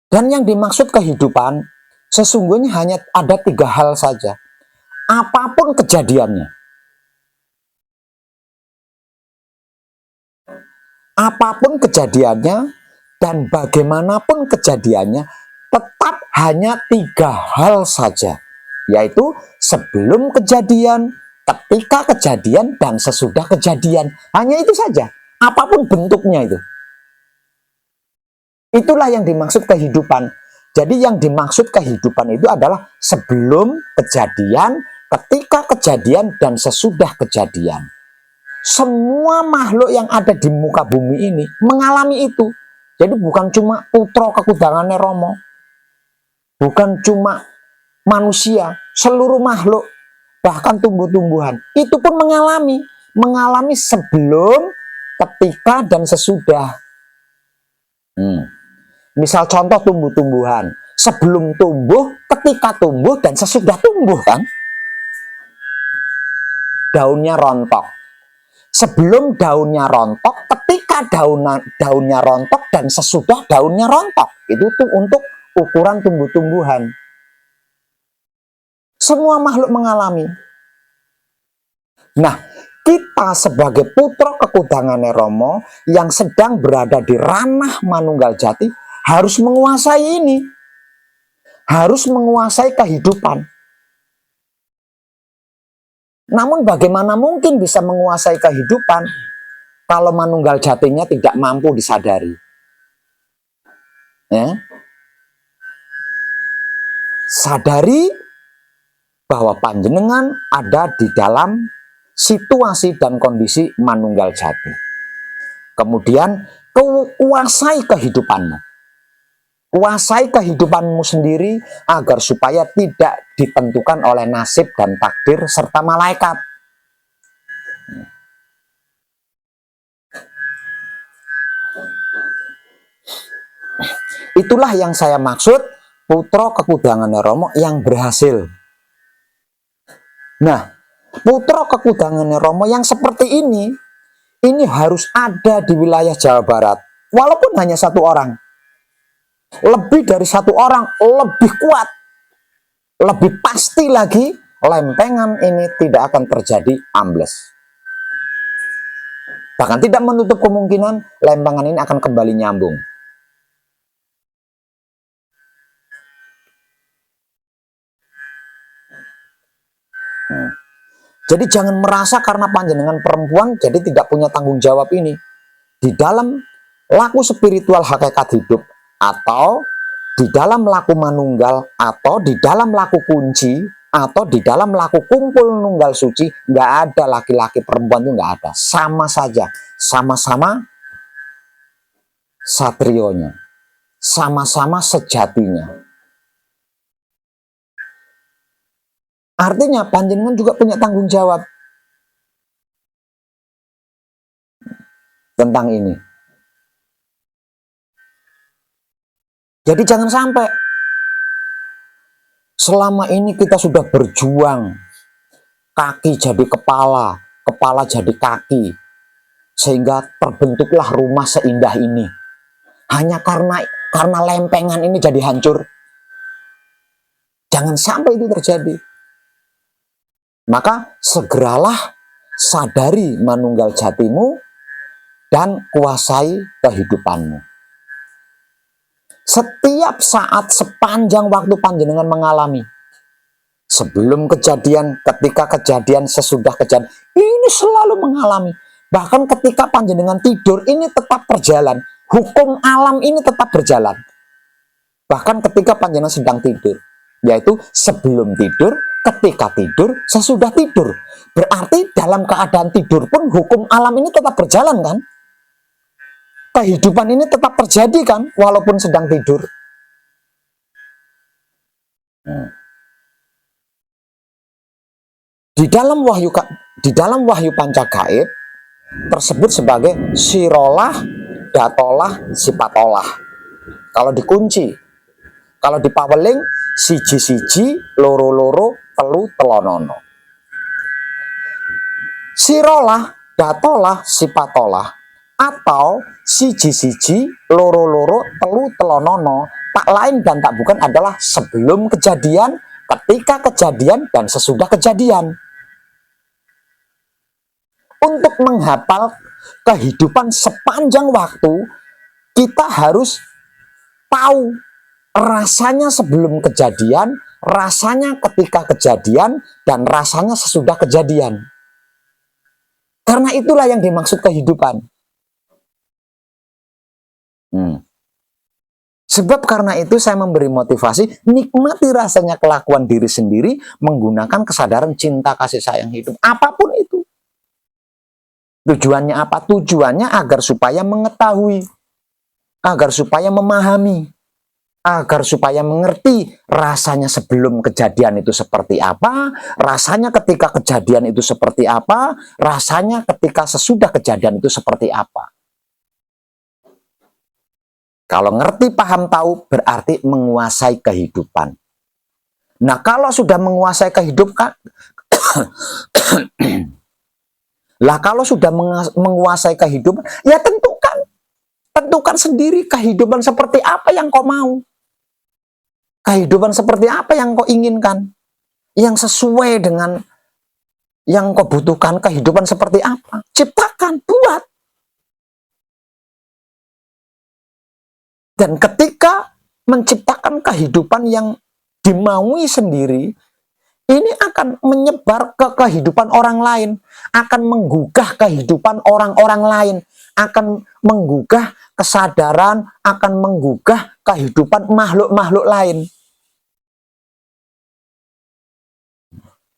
Dan yang dimaksud kehidupan sesungguhnya hanya ada 3 hal saja. Apapun kejadiannya, apapun kejadiannya dan bagaimanapun kejadiannya, tetap hanya 3 hal saja, yaitu sebelum kejadian, ketika kejadian, dan sesudah kejadian. Hanya itu saja, apapun bentuknya itu. Itulah yang dimaksud kehidupan. Jadi yang dimaksud kehidupan itu adalah sebelum kejadian, ketika kejadian, dan sesudah kejadian. Semua makhluk yang ada di muka bumi ini mengalami itu. Jadi bukan cuma putra kekudangane Rama. bukan cuma manusia, seluruh makhluk, bahkan tumbuh-tumbuhan, itu pun mengalami sebelum, ketika, dan sesudah. Misal contoh tumbuh-tumbuhan, sebelum tumbuh, ketika tumbuh, dan sesudah tumbuh kan. Daunnya rontok. Sebelum daunnya rontok, ketika daunnya rontok, dan sesudah daunnya rontok. Itu tuh untuk ukuran tumbuh-tumbuhan. Semua makhluk mengalami. Nah, kita sebagai putra kekudangannya Romo yang sedang berada di ranah Manunggal Jati harus menguasai ini. Harus menguasai kehidupan. Namun bagaimana mungkin bisa menguasai kehidupan kalau Manunggal Jatinya tidak mampu disadari? Ya? Sadari bahwa panjenengan ada di dalam situasi dan kondisi Manunggal Jati. Kemudian kuasai kehidupanmu. Kuasai kehidupanmu sendiri agar supaya tidak ditentukan oleh nasib dan takdir serta malaikat. Itulah yang saya maksud putra kekudangannya Romo yang berhasil. Nah, putra kekudangannya Romo yang seperti ini harus ada di wilayah Jawa Barat. Walaupun hanya satu orang. Lebih dari satu orang, lebih kuat. Lebih pasti lagi, lempengan ini tidak akan terjadi ambles. Bahkan tidak menutup kemungkinan lempengan ini akan kembali nyambung. Jadi jangan merasa karena panjenengan perempuan jadi tidak punya tanggung jawab ini. Di dalam laku spiritual hakikat hidup, atau di dalam laku manunggal, atau di dalam laku kunci, atau di dalam laku kumpul nunggal suci, nggak ada laki-laki perempuan itu nggak ada. Sama saja, sama-sama satrionya, sama-sama sejatinya. Artinya panjenengan juga punya tanggung jawab tentang ini. Jadi jangan sampai selama ini kita sudah berjuang, kaki jadi kepala, kepala jadi kaki, sehingga terbentuklah rumah seindah ini. Hanya karena lempengan ini jadi hancur. Jangan sampai itu terjadi. Maka segeralah sadari manunggal jatimu dan kuasai kehidupanmu. Setiap saat sepanjang waktu panjenengan mengalami, sebelum kejadian, ketika kejadian, sesudah kejadian, ini selalu mengalami. Bahkan ketika panjenengan tidur, ini tetap berjalan. Hukum alam ini tetap berjalan. Bahkan ketika panjenengan sedang tidur, yaitu sebelum tidur, ketika tidur, sesudah tidur. Berarti dalam keadaan tidur pun hukum alam ini tetap berjalan kan? Kehidupan ini tetap terjadi kan, walaupun sedang tidur. Di dalam wahyu panca gaib tersebut sebagai sirolah, datolah, sipatolah. Kalau dikunci, kalau dipaweling, siji-siji, loro-loro, telu telonono. Sirolah, datolah, sipatolah, atau siji-siji, loro-loro, telu telonono, tak lain dan tak bukan adalah sebelum kejadian, ketika kejadian, dan sesudah kejadian. Untuk menghafal kehidupan sepanjang waktu, kita harus tahu rasanya sebelum kejadian, rasanya ketika kejadian, dan rasanya sesudah kejadian. Karena itulah yang dimaksud kehidupan. Sebab karena itu saya memberi motivasi, nikmati rasanya kelakuan diri sendiri menggunakan kesadaran cinta kasih sayang hidup. Apapun itu. Tujuannya apa? Tujuannya agar supaya mengetahui, agar supaya memahami. agar supaya mengerti rasanya sebelum kejadian itu seperti apa, rasanya ketika kejadian itu seperti apa, rasanya ketika sesudah kejadian itu seperti apa. Kalau ngerti, paham, tahu, berarti menguasai kehidupan. Nah, kalau sudah menguasai kehidupan, lah kalau sudah menguasai kehidupan, ya tentukan sendiri kehidupan seperti apa yang kau mau. Kehidupan seperti apa yang kau inginkan. Yang sesuai dengan yang kau butuhkan, kehidupan seperti apa. Ciptakan, buat. Dan ketika menciptakan kehidupan yang dimaui sendiri, ini akan menyebar ke kehidupan orang lain, akan menggugah kehidupan orang-orang lain, akan menggugah kesadaran, akan menggugah kehidupan makhluk-makhluk lain.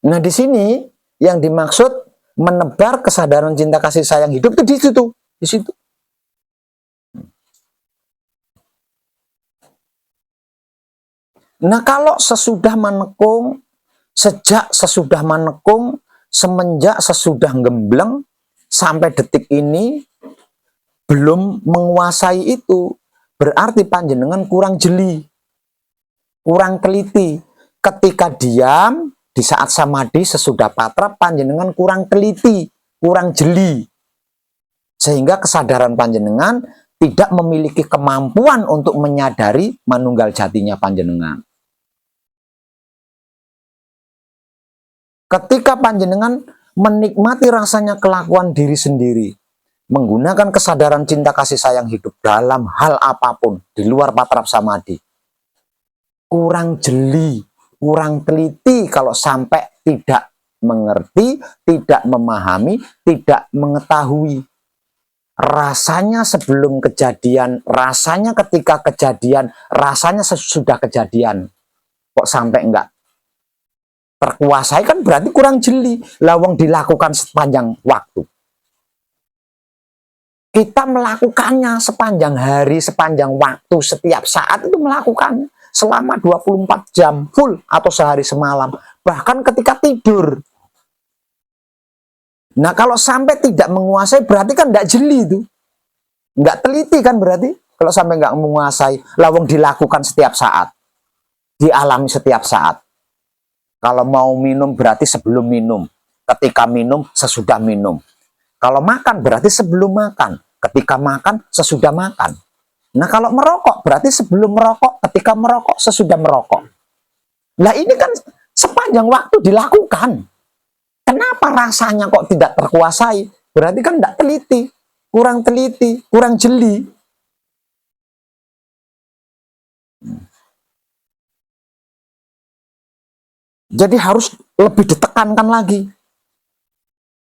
Nah, di sini yang dimaksud menebar kesadaran cinta kasih sayang hidup itu di situ. Nah, kalau sesudah menekung, semenjak sesudah gembleng, sampai detik ini, belum menguasai itu, berarti panjenengan kurang jeli, kurang teliti. Ketika diam, di saat samadhi, sesudah patra, panjenengan kurang teliti, kurang jeli. Sehingga kesadaran panjenengan tidak memiliki kemampuan untuk menyadari manunggal jatinya panjenengan. Ketika panjenengan menikmati rasanya kelakuan diri sendiri, menggunakan kesadaran cinta kasih sayang hidup dalam hal apapun di luar patrap samadhi, kurang jeli, kurang teliti kalau sampai tidak mengerti, tidak memahami, tidak mengetahui rasanya sebelum kejadian, rasanya ketika kejadian, rasanya sesudah kejadian. Kok sampai enggak terkuasai, kan berarti kurang jeli. Lawang dilakukan sepanjang waktu. Kita melakukannya sepanjang hari, sepanjang waktu, setiap saat itu melakukan selama 24 jam full atau sehari semalam. Bahkan ketika tidur. Nah, kalau sampai tidak menguasai berarti kan enggak jeli itu. Enggak teliti kan berarti. Kalau sampai enggak menguasai, lawang dilakukan setiap saat. Dialami setiap saat. Kalau mau minum berarti sebelum minum. Ketika minum, sesudah minum. Kalau makan berarti sebelum makan. Ketika makan, sesudah makan. Nah, kalau merokok berarti sebelum merokok, ketika merokok, sesudah merokok. Nah, ini kan sepanjang waktu dilakukan. Kenapa rasanya kok tidak terkuasai? Berarti kan tidak teliti, kurang jeli. Jadi harus lebih ditekankan lagi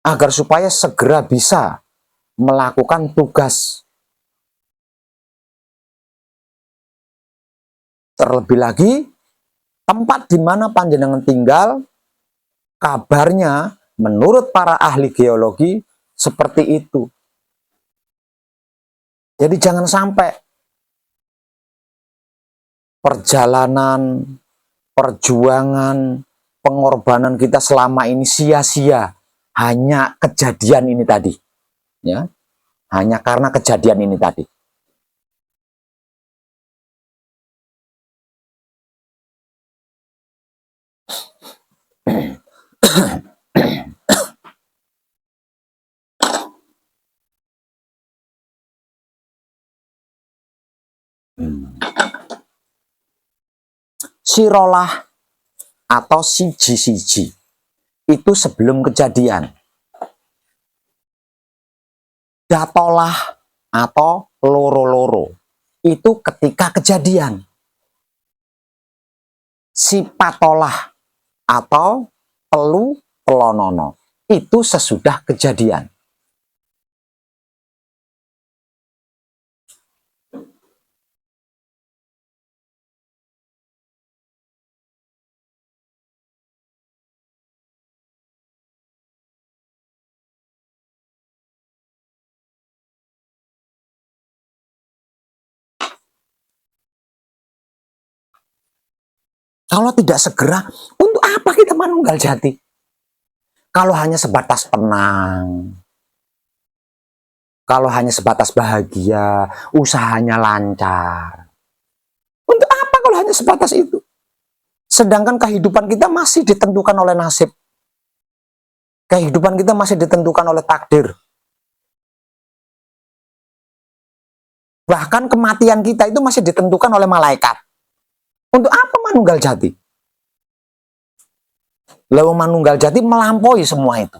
agar supaya segera bisa melakukan tugas. Terlebih lagi, tempat di mana panjenengan tinggal, kabarnya menurut para ahli geologi seperti itu. Jadi jangan sampai perjalanan, perjuangan, pengorbanan kita selama ini sia-sia hanya kejadian ini tadi, ya, hanya karena kejadian ini tadi. Sirolah atau siji-siji itu sebelum kejadian. Datolah atau loro-loro itu ketika kejadian. Sipatolah atau telu telonono itu sesudah kejadian. Kalau tidak segera, untuk apa kita manunggal jati? Kalau hanya sebatas tenang, kalau hanya sebatas bahagia, usahanya lancar. Untuk apa kalau hanya sebatas itu? Sedangkan kehidupan kita masih ditentukan oleh nasib. Kehidupan kita masih ditentukan oleh takdir. Bahkan kematian kita itu masih ditentukan oleh malaikat. Untuk apa manunggal jati? Lalu manunggal jati melampaui semua itu.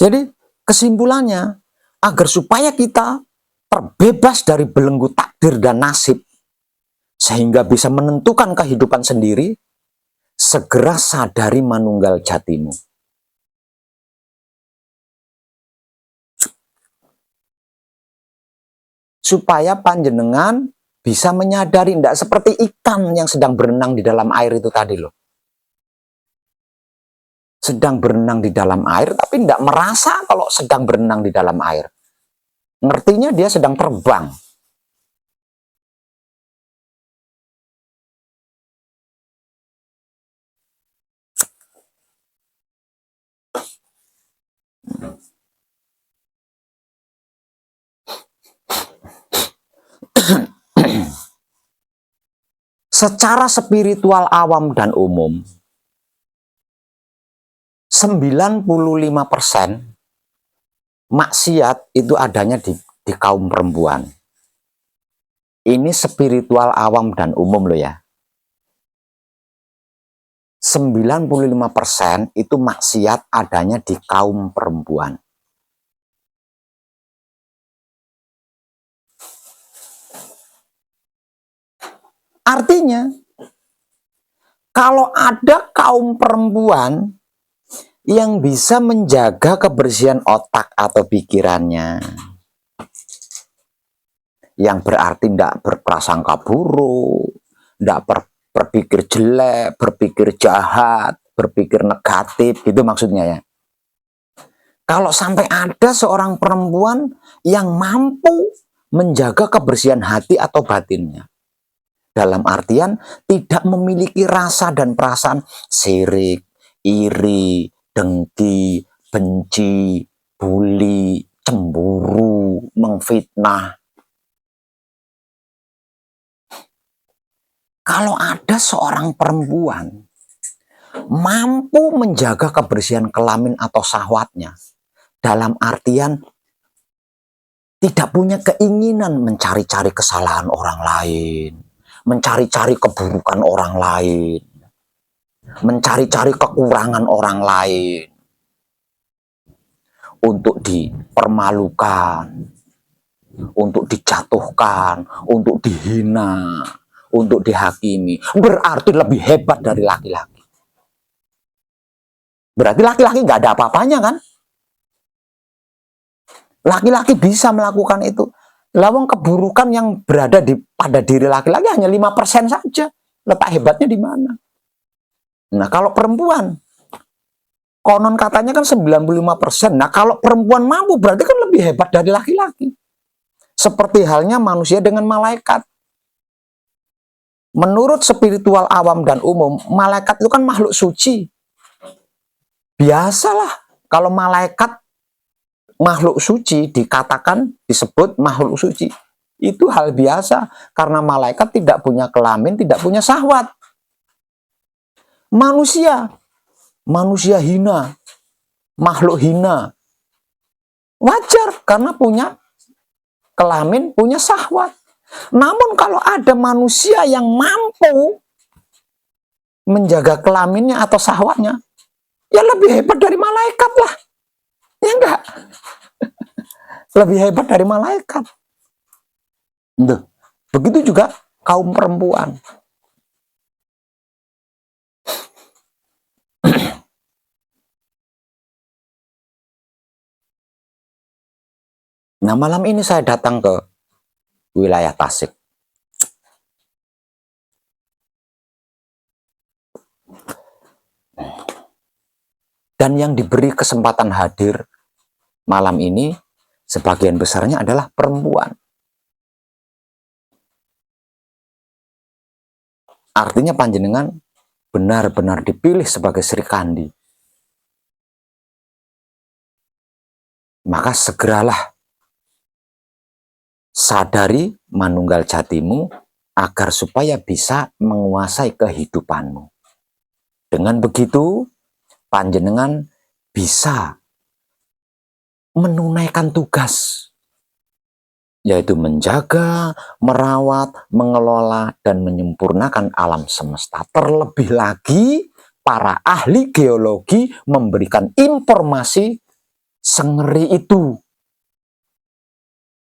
Jadi kesimpulannya, agar supaya kita terbebas dari belenggu takdir dan nasib, sehingga bisa menentukan kehidupan sendiri, segera sadari manunggal jatimu. Supaya panjenengan bisa menyadari, tidak seperti ikan yang sedang berenang di dalam air itu tadi loh. Sedang berenang di dalam air, tapi tidak merasa kalau sedang berenang di dalam air. Ngertinya dia sedang terbang. Secara spiritual awam dan umum, 95% maksiat itu adanya di kaum perempuan. Ini spiritual awam dan umum loh ya. 95% itu maksiat adanya di kaum perempuan. Artinya, kalau ada kaum perempuan yang bisa menjaga kebersihan otak atau pikirannya, yang berarti tidak berprasangka buruk, tidak berpikir jelek, berpikir jahat, berpikir negatif, itu maksudnya ya. Kalau sampai ada seorang perempuan yang mampu menjaga kebersihan hati atau batinnya, dalam artian tidak memiliki rasa dan perasaan sirik, iri, dengki, benci, bully, cemburu, memfitnah. Kalau ada seorang perempuan mampu menjaga kebersihan kelamin atau syahwatnya, dalam artian tidak punya keinginan mencari-cari kesalahan orang lain, mencari-cari keburukan orang lain, mencari-cari kekurangan orang lain, untuk dipermalukan, untuk dijatuhkan, untuk dihina, untuk dihakimi, berarti lebih hebat dari laki-laki. Berarti laki-laki nggak ada apa-apanya kan? Laki-laki bisa melakukan itu. Lawang keburukan yang berada pada diri laki-laki hanya 5% saja. Letak hebatnya di mana? Nah, kalau perempuan, konon katanya kan 95%. Nah, kalau perempuan mampu berarti kan lebih hebat dari laki-laki. Seperti halnya manusia dengan malaikat. Menurut spiritual awam dan umum, malaikat itu kan makhluk suci. Biasalah kalau malaikat makhluk suci dikatakan, disebut makhluk suci. Itu hal biasa karena malaikat tidak punya kelamin, tidak punya syahwat. Manusia hina, makhluk hina. Wajar karena punya kelamin, punya syahwat. Namun kalau ada manusia yang mampu menjaga kelaminnya atau syahwatnya, ya lebih hebat dari malaikat lah. Ya enggak? Lebih hebat dari malaikat. Begitu juga kaum perempuan. Nah, malam ini saya datang ke wilayah Tasik. Dan yang diberi kesempatan hadir malam ini, sebagian besarnya adalah perempuan. Artinya panjenengan benar-benar dipilih sebagai Sri Kandi. Maka segeralah sadari manunggal jatimu agar supaya bisa menguasai kehidupanmu. Dengan begitu, panjenengan bisa menunaikan tugas, yaitu menjaga, merawat, mengelola, dan menyempurnakan alam semesta. Terlebih lagi, para ahli geologi memberikan informasi sengeri itu.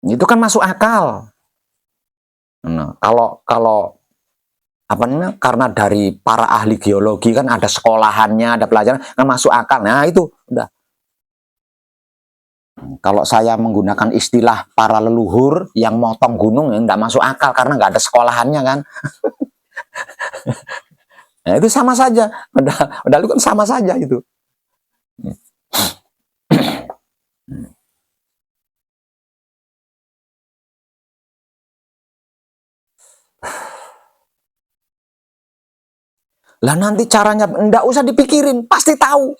Itu kan masuk akal. Nah, kalau apa namanya, karena dari para ahli geologi kan ada sekolahannya, ada pelajaran, kan masuk akal. Nah itu udah. Kalau saya menggunakan istilah para leluhur yang motong gunung, ya nggak masuk akal karena nggak ada sekolahannya kan. Nah, itu sama saja. Udah lu kan sama saja itu. Lah nanti caranya enggak usah dipikirin, pasti tahu.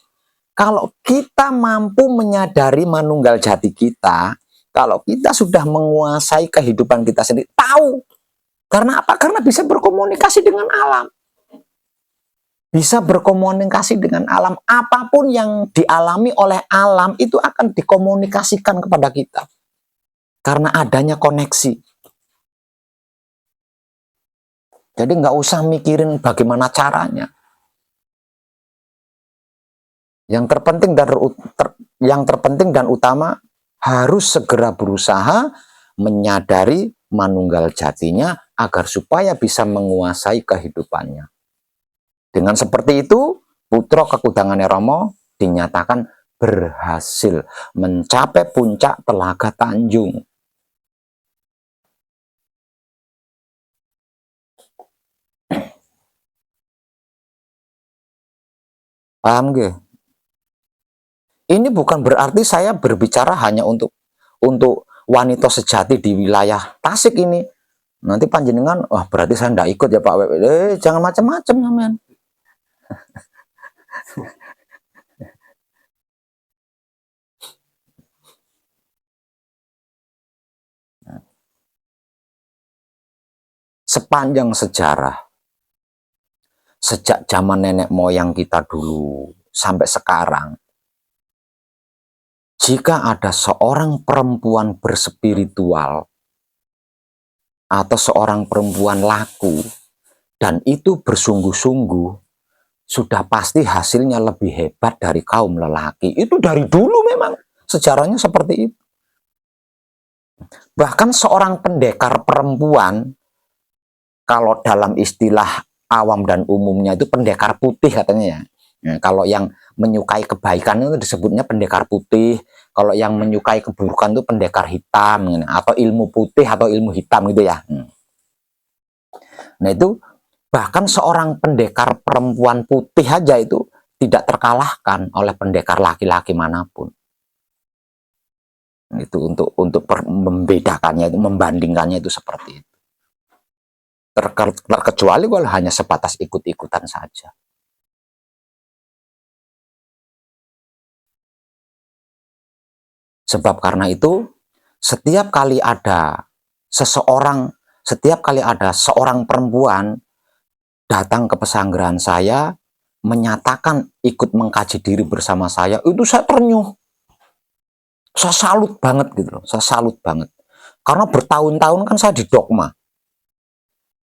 Kalau kita mampu menyadari manunggal jati kita, kalau kita sudah menguasai kehidupan kita sendiri, tahu. Karena apa? Karena bisa berkomunikasi dengan alam. Bisa berkomunikasi dengan alam. Apapun yang dialami oleh alam itu akan dikomunikasikan kepada kita. Karena adanya koneksi. Jadi nggak usah mikirin bagaimana caranya. Yang terpenting dan utama harus segera berusaha menyadari manunggal jatinya agar supaya bisa menguasai kehidupannya. Dengan seperti itu, Putra Kekudangan Romo dinyatakan berhasil mencapai puncak Telaga Tanjung. Paham gak? Ini bukan berarti saya berbicara hanya untuk wanita sejati di wilayah Tasik ini. Nanti panjenengan, wah berarti saya nggak ikut ya Pak Web. Jangan macam-macam namanya. Sepanjang sejarah, sejak zaman nenek moyang kita dulu sampai sekarang, jika ada seorang perempuan berspiritual atau seorang perempuan laku dan itu bersungguh-sungguh, sudah pasti hasilnya lebih hebat dari kaum lelaki. Itu dari dulu memang sejarahnya seperti itu. Bahkan seorang pendekar perempuan, kalau dalam istilah awam dan umumnya itu pendekar putih katanya ya. Nah, kalau yang menyukai kebaikan itu disebutnya pendekar putih. Kalau yang menyukai keburukan itu pendekar hitam, atau ilmu putih atau ilmu hitam gitu ya. Nah itu bahkan seorang pendekar perempuan putih aja itu tidak terkalahkan oleh pendekar laki-laki manapun. Itu untuk membedakannya itu, membandingkannya itu seperti itu. Terkecuali kalau hanya sebatas ikut-ikutan saja. Sebab karena itu, setiap kali ada seorang perempuan datang ke pesanggrahan saya, menyatakan ikut mengkaji diri bersama saya, itu saya ternyuh. Saya salut banget gitu loh, saya salut banget. Karena bertahun-tahun kan saya didogma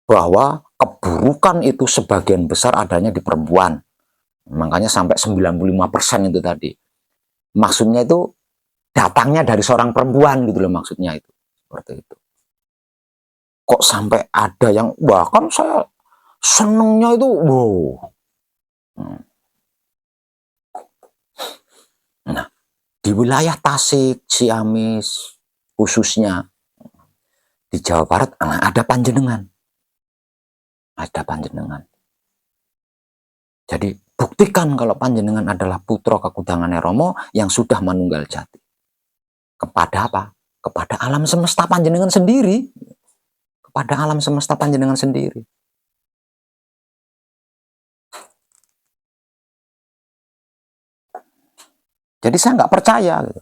bahwa keburukan itu sebagian besar adanya di perempuan. Makanya sampai 95% itu tadi. Maksudnya itu datangnya dari seorang perempuan gitu loh, maksudnya itu. Seperti itu. Kok sampai ada yang bahkan saya senengnya itu wow. Nah, di wilayah Tasik, Ciamis khususnya di Jawa Barat ada panjenengan. Ada panjenengan. Jadi buktikan kalau panjenengan adalah putra Kekudangan Romo yang sudah manunggal jati. Kepada apa? Kepada alam semesta panjenengan sendiri. Kepada alam semesta panjenengan sendiri. Jadi saya nggak percaya. Gitu.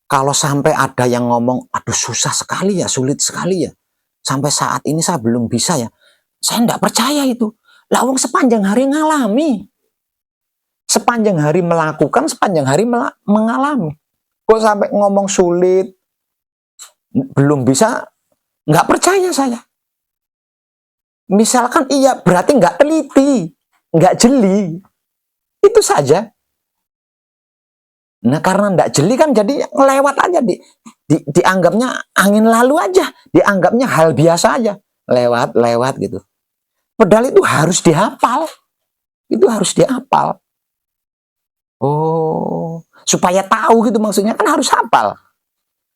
Kalau sampai ada yang ngomong, aduh susah sekali ya, sulit sekali ya. Sampai saat ini saya belum bisa ya. Saya nggak percaya itu. Lawang sepanjang hari ngalami. Sepanjang hari melakukan, sepanjang hari mengalami. Kok sampai ngomong sulit, belum bisa, nggak percaya saya. Misalkan iya, berarti nggak teliti, nggak jeli. Itu saja. Nah karena nggak jeli kan jadi lewat aja, dianggapnya angin lalu aja, dianggapnya hal biasa aja, lewat gitu. Padahal itu harus dihafal, itu harus dihafal. Oh, supaya tahu gitu maksudnya kan harus hafal.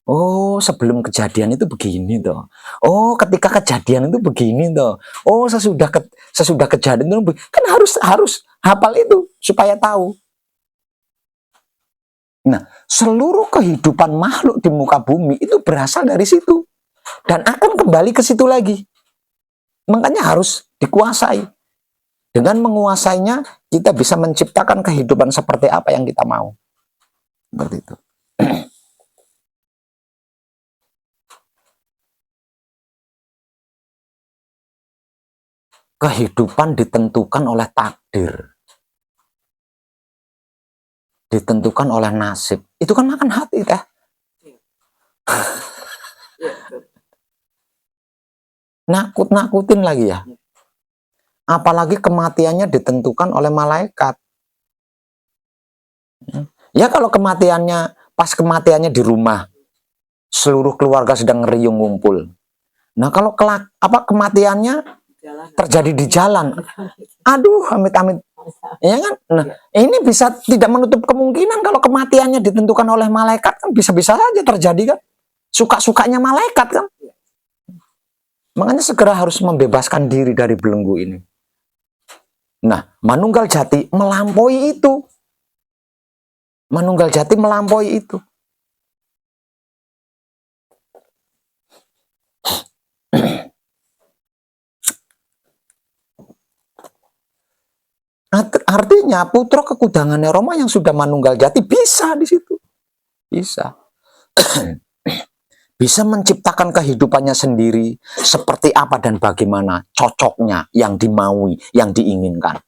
Oh, sebelum kejadian itu begini toh. Oh, ketika kejadian itu begini toh. Oh, sesudah kejadian itu kan harus hafal itu supaya tahu. Nah, seluruh kehidupan makhluk di muka bumi itu berasal dari situ dan akan kembali ke situ lagi. Makanya harus dikuasai. Dengan menguasainya, kita bisa menciptakan kehidupan seperti apa yang kita mau. Seperti itu. Kehidupan ditentukan oleh takdir. Ditentukan oleh nasib. Itu kan makan hati, teh. Nakut-nakutin lagi ya. Apalagi kematiannya ditentukan oleh malaikat. Ya kalau kematiannya, pas kematiannya di rumah, seluruh keluarga sedang ngeriung ngumpul. Nah kalau kematiannya terjadi di jalan, aduh amit-amit, ya kan? Nah ini bisa tidak menutup kemungkinan kalau kematiannya ditentukan oleh malaikat kan bisa-bisa saja terjadi kan, suka-sukanya malaikat kan. Makanya segera harus membebaskan diri dari belenggu ini. Nah Manunggal Jati melampaui itu, Manunggal Jati melampaui itu. Artinya putra kekudangannya Roma yang sudah Manunggal Jati bisa di situ, bisa, bisa menciptakan kehidupannya sendiri seperti apa dan bagaimana cocoknya yang dimaui, yang diinginkan.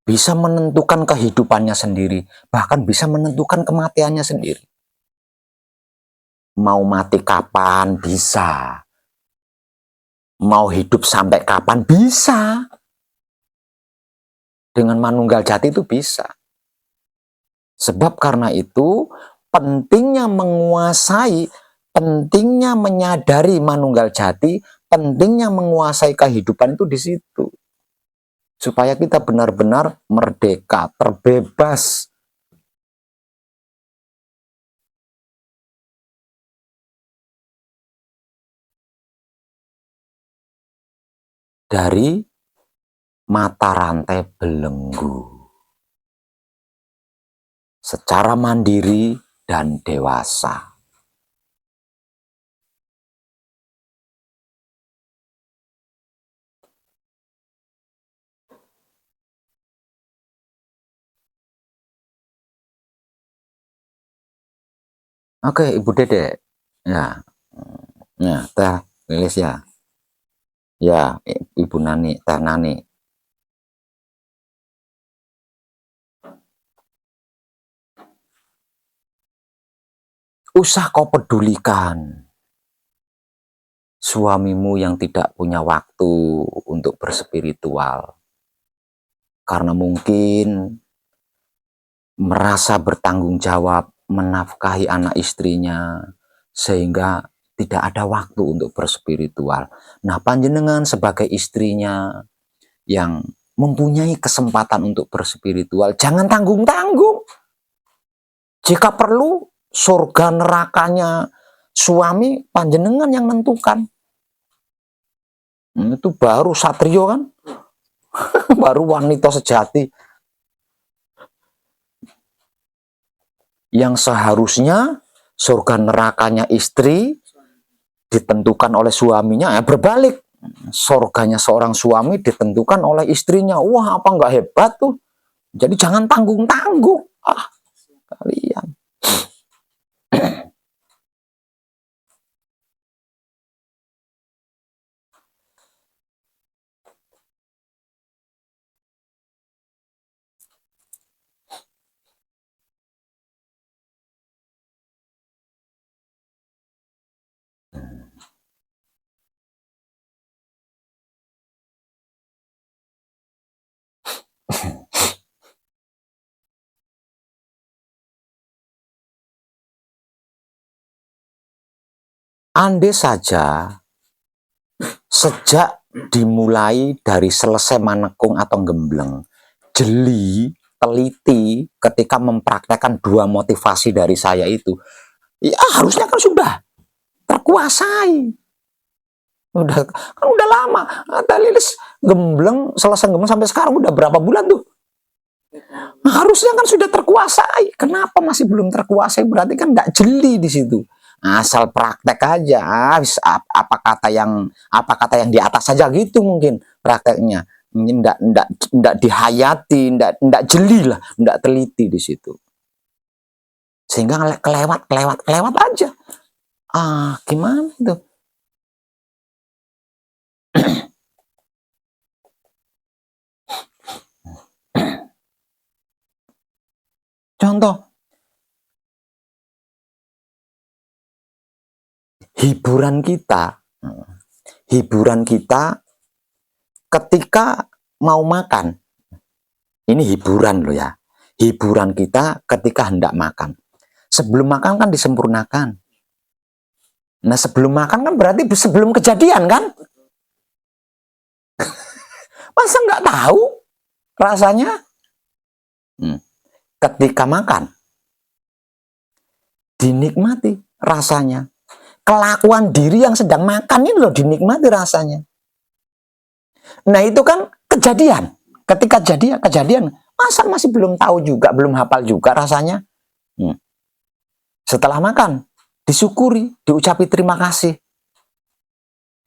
Bisa menentukan kehidupannya sendiri, bahkan bisa menentukan kematiannya sendiri. Mau mati kapan bisa. Mau hidup sampai kapan bisa. Dengan Manunggal Jati itu bisa. Sebab karena itu pentingnya menguasai, pentingnya menyadari Manunggal Jati, pentingnya menguasai kehidupan itu di situ. Supaya kita benar-benar merdeka, terbebas dari mata rantai belenggu secara mandiri dan dewasa. Oke, Ibu Dede. Ya. Ya, Teh Lilis ya. Ya, Ibu Nani, Teh Nani. Usah kau pedulikan suamimu yang tidak punya waktu untuk berspiritual. Karena mungkin merasa bertanggung jawab menafkahi anak istrinya, sehingga tidak ada waktu untuk berspiritual. Nah, panjenengan sebagai istrinya yang mempunyai kesempatan untuk berspiritual, jangan tanggung-tanggung. Jika perlu, surga nerakanya suami panjenengan yang menentukan. Itu baru satrio kan? Baru wanita sejati. Yang seharusnya surga nerakanya istri ditentukan oleh suaminya, ya berbalik. Surganya seorang suami ditentukan oleh istrinya. Wah, apa nggak hebat tuh? Jadi jangan tanggung-tanggung. Ah, kalian. Andai saja sejak dimulai dari selesai manekung atau gembleng, jeli, teliti ketika mempraktekkan dua motivasi dari saya itu, ya harusnya kan sudah terkuasai. Udah lama. Ada Lilis gembleng, selesai gembleng sampai sekarang udah berapa bulan tuh? Harusnya kan sudah terkuasai. Kenapa masih belum terkuasai? Berarti kan nggak jeli di situ. Asal praktek aja. Apa kata yang di atas saja gitu mungkin prakteknya. Nggak dihayati, nggak jeli lah, nggak teliti di situ. Sehingga kelewat aja. Gimana itu? Contoh, hiburan kita ketika mau makan, ini hiburan loh ya, hiburan kita ketika hendak makan. Sebelum makan kan disempurnakan. Nah sebelum makan kan berarti sebelum kejadian kan? Masa nggak tahu rasanya? Ketika makan, dinikmati rasanya. Kelakuan diri yang sedang makan ini loh dinikmati rasanya. Nah itu kan kejadian. Ketika kejadian, masa masih belum tahu juga, belum hafal juga rasanya? Setelah makan, disyukuri, diucapi terima kasih.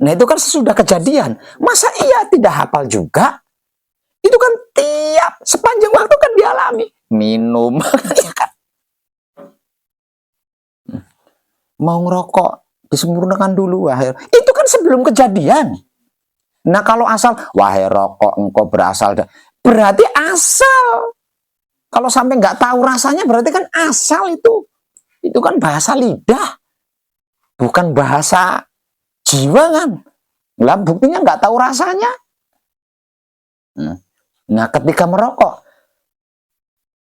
Nah itu kan sesudah kejadian. Masa iya tidak hafal juga? Itu kan tiap sepanjang waktu kan dialami. Minum, ya kan? Mau ngerokok, disempurnakan dulu. Itu kan sebelum kejadian. Nah kalau asal, wahai rokok, engkau berasal, berarti asal. Kalau sampai nggak tahu rasanya, berarti kan asal itu. Itu kan bahasa lidah, bukan bahasa jiwa kan. Lah buktinya nggak tahu rasanya. Nah ketika merokok,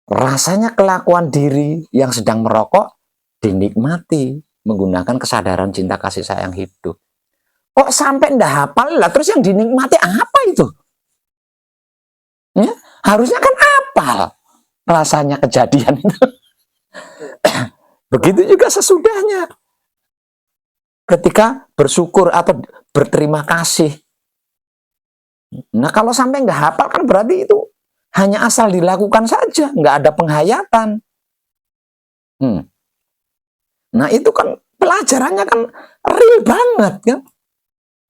rasanya kelakuan diri yang sedang merokok dinikmati menggunakan kesadaran cinta kasih sayang hidup. Kok sampai ndak hafal lah, terus yang dinikmati apa itu? Ya, harusnya kan hafal rasanya kejadian itu. Begitu juga sesudahnya. Ketika bersyukur atau berterima kasih. Nah kalau sampai nggak hafal kan berarti itu hanya asal dilakukan saja, nggak ada penghayatan. Nah itu kan pelajarannya kan real banget kan.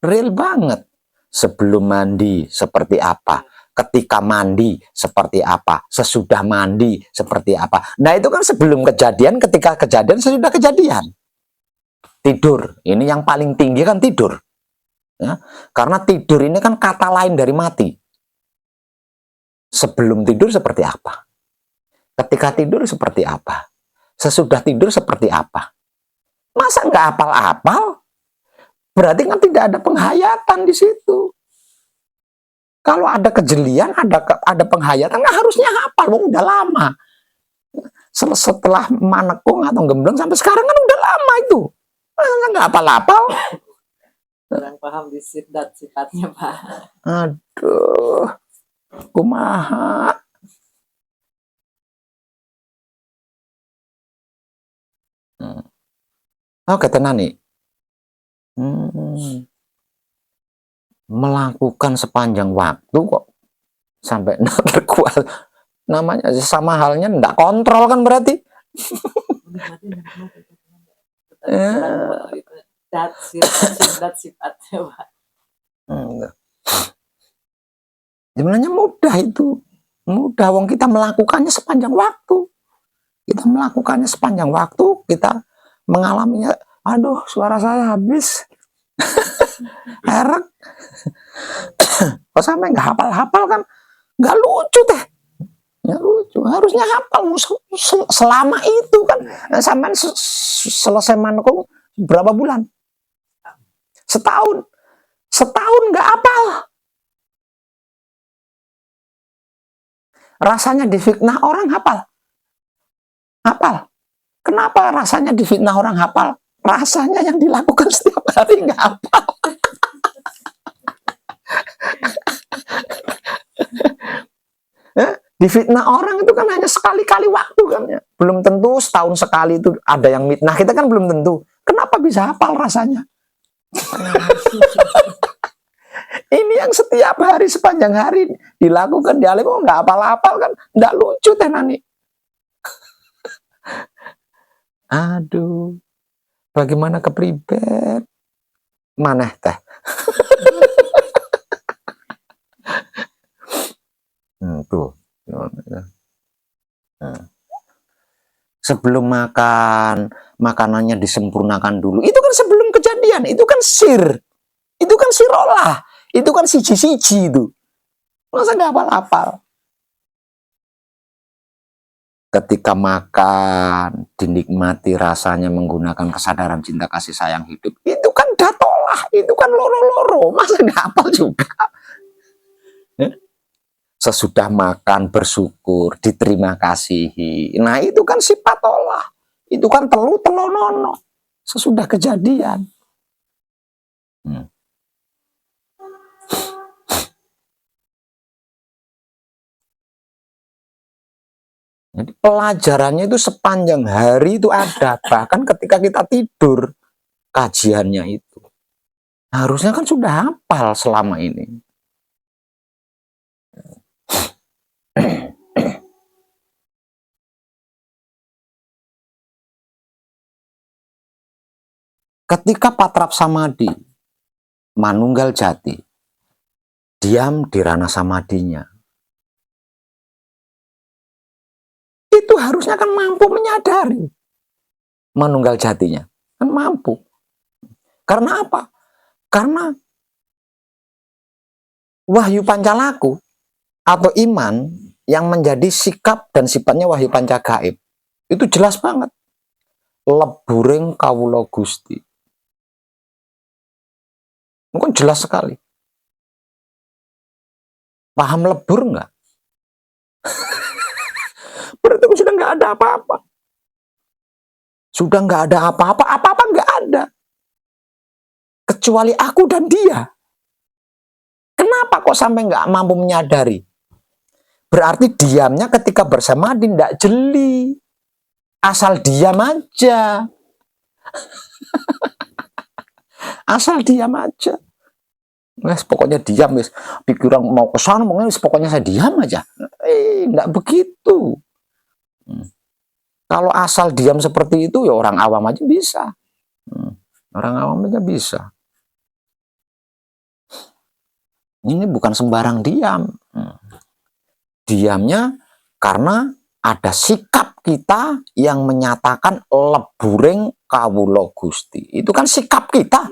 Real banget. Sebelum mandi seperti apa, ketika mandi seperti apa, sesudah mandi seperti apa. Nah itu kan sebelum kejadian, ketika kejadian, sesudah kejadian. Tidur, ini yang paling tinggi kan tidur. Ya, karena tidur ini kan kata lain dari mati. Sebelum tidur seperti apa, ketika tidur seperti apa, sesudah tidur seperti apa. Masa nggak apal-apal? Berarti kan tidak ada penghayatan di situ. Kalau ada kejelian, ada penghayatan, nggak harusnya hafal, udah lama. Setelah manekung atau gembleng sampai sekarang kan udah lama itu. Masa nggak hafal-hafal? Kurang paham di sifatnya Pak. Aduh, kumaha. Oke, tenan nih. Melakukan sepanjang waktu kok sampai enggak berkuat, namanya sama halnya enggak kontrol kan berarti. Menikmati. Eh, Dat sifatnya, Pak. Sebenarnya mudah itu. Mudah, wong kita melakukannya sepanjang waktu. Kita melakukannya sepanjang waktu, kita mengalaminya, aduh suara saya habis. Erek. Kok sampai nggak hafal-hafal kan? Nggak lucu teh. Ya lucu, harusnya hafal selama itu kan. Sampai selesai manekung berapa bulan? Setahun. Setahun nggak hafal. Rasanya difitnah orang hafal. Hafal. Kenapa rasanya difitnah orang hafal? Rasanya yang dilakukan setiap hari nggak hafal. Difitnah orang itu kan hanya sekali-kali waktu kan ya. Belum tentu setahun sekali itu ada yang mitnah kita kan belum tentu. Kenapa bisa hafal rasanya? Ini yang setiap hari sepanjang hari dilakukan di alim, nggak hafal-hafal kan? Nggak lucu teh nani. Aduh, bagaimana kepribet? Maneh teh. Tuh. Sebelum makan, makanannya disempurnakan dulu. Itu kan sebelum kejadian, itu kan sir. Itu kan sirolah. Itu kan siji-siji itu. Masa nggak hafal-hafal? Ketika makan, dinikmati rasanya menggunakan kesadaran cinta kasih sayang hidup. Itu kan datolah, itu kan loro-loro. Masa nggak hafal juga? Sesudah makan bersyukur, diterima kasihi. Nah itu kan sifat olah. Itu kan telonono. Sesudah kejadian. Jadi pelajarannya itu sepanjang hari itu ada. Bahkan ketika kita tidur, kajiannya itu. Harusnya kan sudah hafal selama ini. Ketika patrap samadhi, manunggal jati, diam di ranah samadinya, itu harusnya kan mampu menyadari manunggal jatinya. Kan mampu. Karena apa? Karena wahyu pancalaku atau iman yang menjadi sikap dan sifatnya wahyu pancagaib itu jelas banget. Leburing kawula Gusti. Mungkin jelas sekali. Paham lebur nggak? Berarti sudah nggak ada apa-apa. Sudah nggak ada apa-apa, apa-apa nggak ada. Kecuali aku dan dia. Kenapa kok sampai nggak mampu menyadari? Berarti diamnya ketika bersamadhi nggak jeli. Asal diam aja. Asal diam aja. Wes pokoknya diam, wes pikiran mau ke sana, pokoknya saya diam aja. Nggak begitu. Kalau asal diam seperti itu ya orang awam aja bisa. Orang awam aja bisa. Ini bukan sembarang diam. Diamnya karena ada sikap kita yang menyatakan leburing kawula Gusti. Itu kan sikap kita.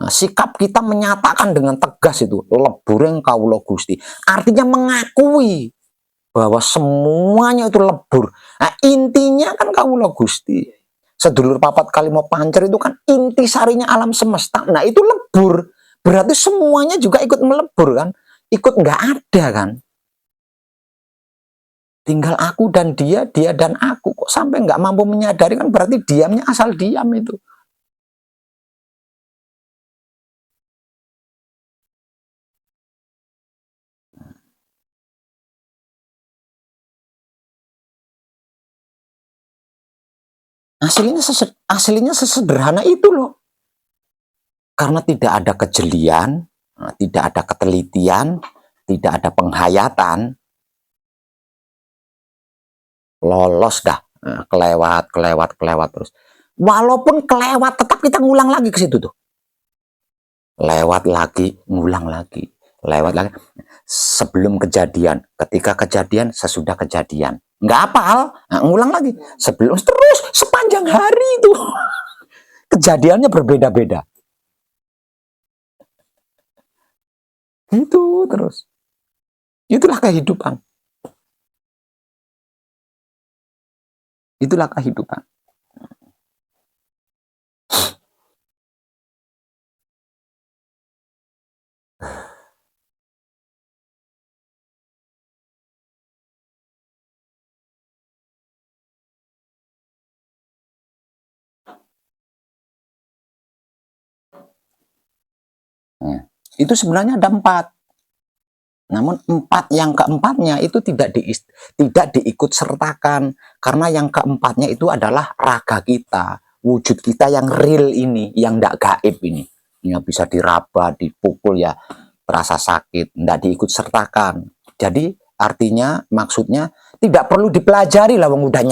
Nah, sikap kita menyatakan dengan tegas itu leburing kawula Gusti. Artinya mengakui bahwa semuanya itu lebur. Nah, intinya kan kawula Gusti. Sedulur papat kali mau pancer itu kan inti sarinya alam semesta. Nah, itu lebur. Berarti semuanya juga ikut melebur kan? Ikut nggak ada kan? Tinggal aku dan dia dan aku. Kok sampai nggak mampu menyadari kan berarti diamnya asal diam itu. Aslinya sesederhana itu loh. Karena tidak ada kejelian, tidak ada ketelitian, tidak ada penghayatan, lolos dah kelewat terus. Walaupun kelewat, tetap kita ngulang lagi ke situ tuh. Lewat lagi, ngulang lagi, lewat lagi. Sebelum kejadian, ketika kejadian, sesudah kejadian. Nggak hafal, ngulang lagi. Sebelum, terus sepanjang hari itu. Kejadiannya berbeda-beda. Itu terus. Itulah kehidupan. Itulah kehidupan. Itu sebenarnya ada 4. Namun yang keempatnya itu tidak diikut sertakan, karena yang keempatnya itu adalah raga kita, wujud kita yang real ini, yang tidak gaib ini, yang bisa diraba, dipukul ya, terasa sakit, tidak diikut sertakan. Jadi artinya, maksudnya tidak perlu dipelajari lah, udah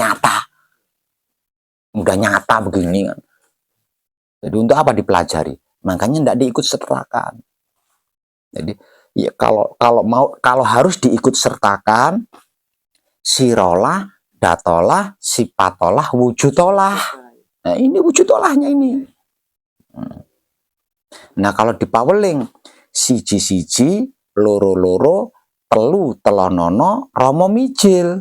nyata begini kan. Jadi untuk apa dipelajari? Makanya tidak diikut sertakan. Jadi ya kalau harus diikut sertakan, sirolah, datolah, sipatolah, wujudolah. Nah, ini wujudolahnya ini. Nah, kalau di Paweling, siji-siji, loro-loro, telu telonono, romo mijil.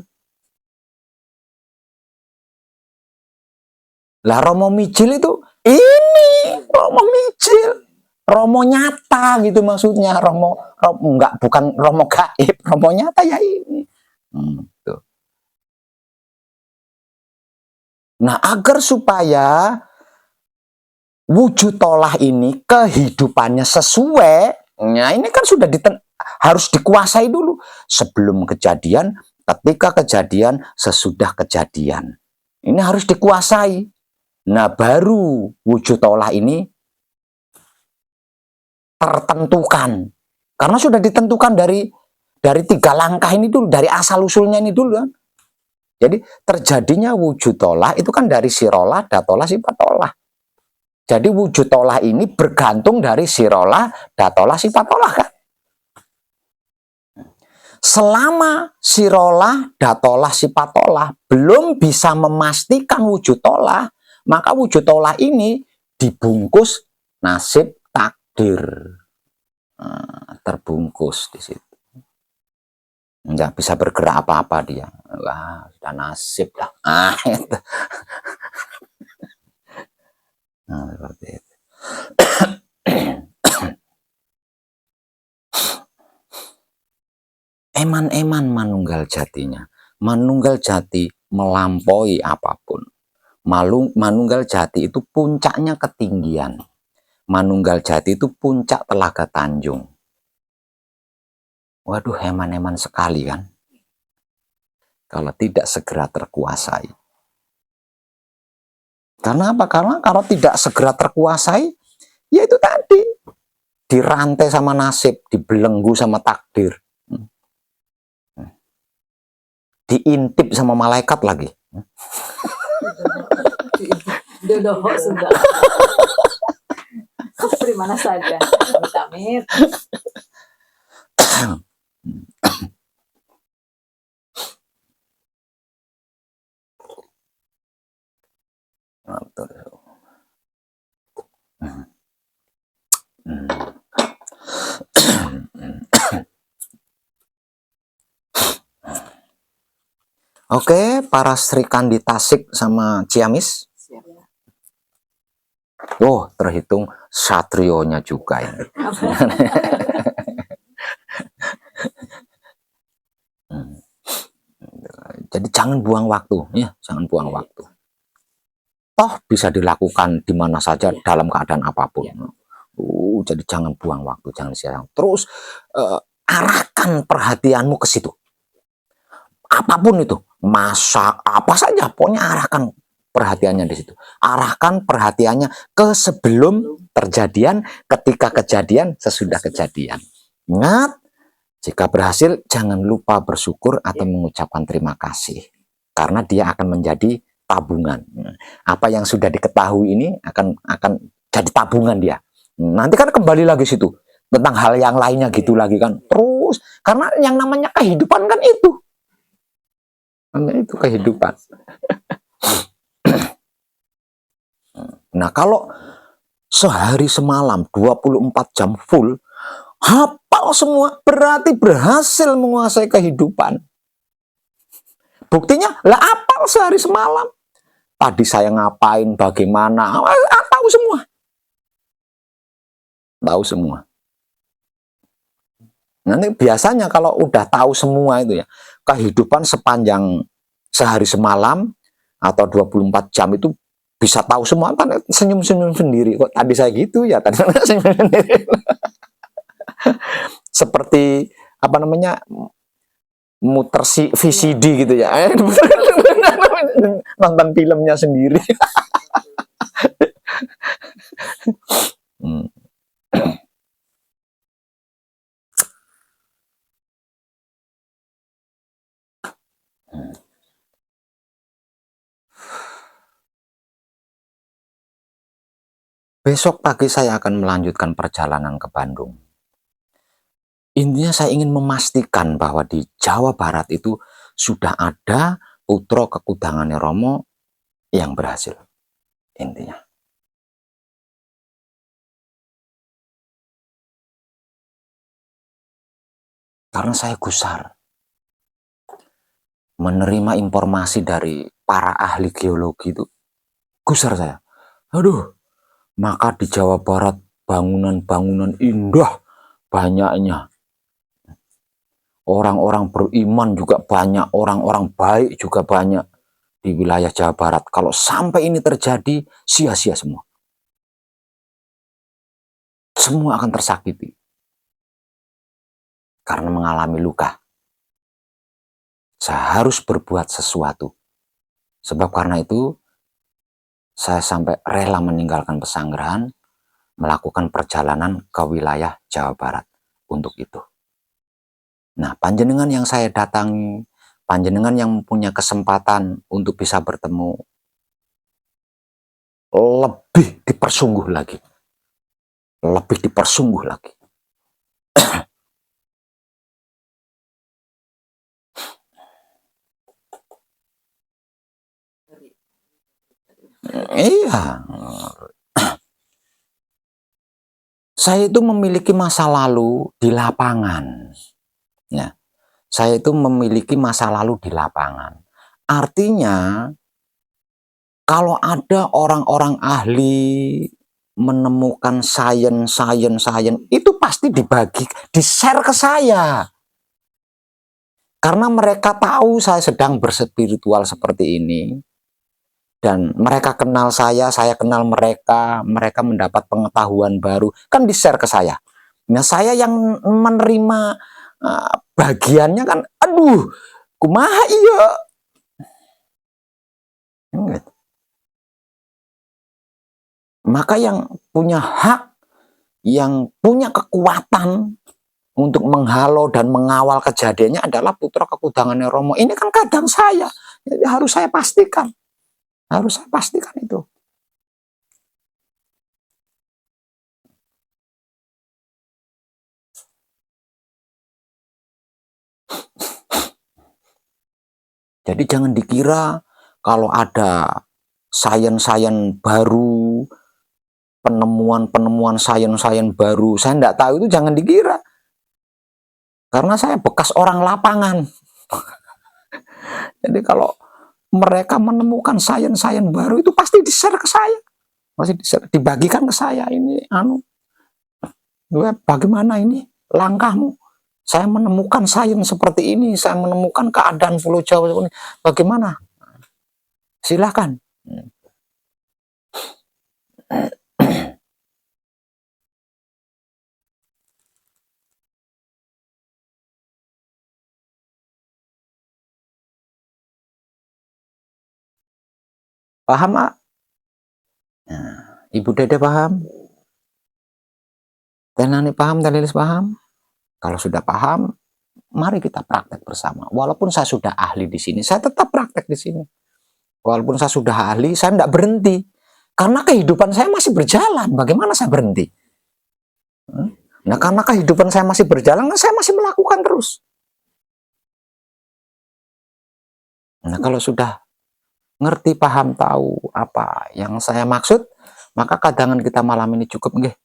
Lah romo mijil itu ini romo mijil. Romo nyata gitu maksudnya, bukan romo gaib, romo nyata ya ini. Tuh. Nah, agar supaya wujud tolah ini kehidupannya sesuai, nah ini kan sudah harus dikuasai dulu sebelum kejadian, ketika kejadian, sesudah kejadian. Ini harus dikuasai. Nah, baru wujud tolah ini tertentukan, karena sudah ditentukan dari 3 langkah ini dulu, dari asal usulnya ini dulu kan. Jadi terjadinya wujud tolah itu kan dari sirolah, datolah, sipatolah. Jadi wujud tolah ini bergantung dari sirolah, datolah, sipatolah kan. Selama sirolah, datolah, sipatolah belum bisa memastikan wujud tolah, maka wujud tolah ini dibungkus nasib takdir. Terbungkus di situ. Nggak bisa bergerak apa-apa dia. Wah, sudah nasib lah. Itu. Nah, seperti itu. Eman-eman manunggal jatinya. Manunggal jati melampaui apapun. Manunggal jati itu puncaknya ketinggian. Manunggal jati itu puncak Telaga Tanjung. Waduh, eman-eman sekali kan. Kalau tidak segera terkuasai. Karena apa? Karena kalau tidak segera terkuasai, ya itu tadi. Dirantai sama nasib, dibelenggu sama takdir. Diintip sama malaikat lagi. Dodoh sudah. Di mana saja. Amit-amit. Oke, para Sri Kandi Tasik sama Ciamis. Oh, terhitung satrionya juga ini. Jadi jangan buang waktu, ya, jangan buang waktu. Toh bisa dilakukan di mana saja dalam keadaan apapun. Jadi jangan buang waktu, jangan sia-sia. Terus arahkan perhatianmu ke situ. Apapun itu, masak apa saja, pokoknya arahkan perhatiannya di situ. Arahkan perhatiannya ke sebelum kejadian, ketika kejadian, sesudah kejadian. Ingat, jika berhasil jangan lupa bersyukur atau mengucapkan terima kasih. karena dia akan menjadi tabungan. Apa yang sudah diketahui ini akan jadi tabungan dia. Nanti kan kembali lagi situ tentang hal yang lainnya gitu lagi kan. Terus karena yang namanya kehidupan kan itu. Itu kehidupan. Nah, kalau sehari semalam 24 jam full hafal semua, berarti berhasil menguasai kehidupan. Buktinya lah apal sehari semalam. Tadi saya ngapain, bagaimana, tahu semua. Tahu semua. Nanti biasanya kalau udah tahu semua itu ya, kehidupan sepanjang sehari semalam atau 24 jam itu bisa tahu semua, kan senyum-senyum sendiri. Kok tadi saya gitu ya, tadi saya senyum sendiri. Seperti apa namanya, muter VCD gitu ya. Nonton filmnya sendiri. Besok pagi saya akan melanjutkan perjalanan ke Bandung. Intinya saya ingin memastikan bahwa di Jawa Barat itu sudah ada putra kekudangannya Romo yang berhasil. Intinya. Karena saya gusar menerima informasi dari para ahli geologi itu. Gusar saya. Aduh, maka di Jawa Barat bangunan-bangunan indah banyaknya. Orang-orang beriman juga banyak, orang-orang baik juga banyak di wilayah Jawa Barat. Kalau sampai ini terjadi, sia-sia semua. Semua akan tersakiti karena mengalami luka. Saya harus berbuat sesuatu. Sebab karena itu, saya sampai rela meninggalkan pesanggrahan, melakukan perjalanan ke wilayah Jawa Barat untuk itu. Nah, panjenengan yang saya datangi, panjenengan yang punya kesempatan untuk bisa bertemu, lebih dipersungguh lagi. Lebih dipersungguh lagi. Iya. Saya itu memiliki masa lalu di lapangan. Ya. Saya itu memiliki masa lalu di lapangan. Artinya, kalau ada orang-orang ahli menemukan sains, itu pasti dibagi, di-share ke saya. Karena mereka tahu saya sedang berspiritual seperti ini. Dan mereka kenal saya kenal mereka, mereka mendapat pengetahuan baru, kan di-share ke saya. Nah, saya yang menerima bagiannya kan, aduh, kumaha iya. Maka yang punya hak, yang punya kekuatan untuk menghalau dan mengawal kejadiannya adalah putra kekudangannya Romo. Ini kan kadang saya, jadi harus saya pastikan. Harus saya pastikan itu. Jadi jangan dikira kalau ada sains baru, penemuan sains baru, saya tidak tahu, itu jangan dikira. Karena saya bekas orang lapangan. Jadi kalau mereka menemukan sains baru itu pasti di-share ke saya. Pasti dibagikan ke saya, ini bagaimana ini langkahmu? Saya menemukan sains seperti ini, saya menemukan keadaan Pulau Jawa ini. Bagaimana? Silahkan. Paham, Pak? Nah, Ibu Dede paham? Tenani paham, Telilis paham? Kalau sudah paham, mari kita praktek bersama. Walaupun saya sudah ahli di sini, saya tetap praktek di sini. Walaupun saya sudah ahli, saya tidak berhenti. Karena kehidupan saya masih berjalan. Bagaimana saya berhenti? Nah, karena kehidupan saya masih berjalan, saya masih melakukan terus. Nah, kalau sudah ngerti, paham, tahu apa yang saya maksud, maka kadangan kita malam ini cukup, nggih.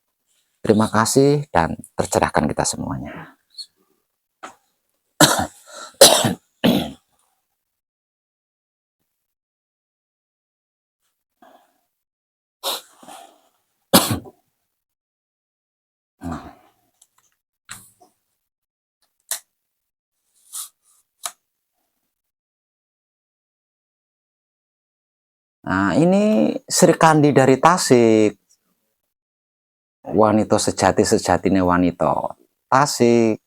Terima kasih dan tercerahkan kita semuanya. Nah, ini Sri Kandi dari Tasik. Wanita sejati-sejatine wanita. Tasik.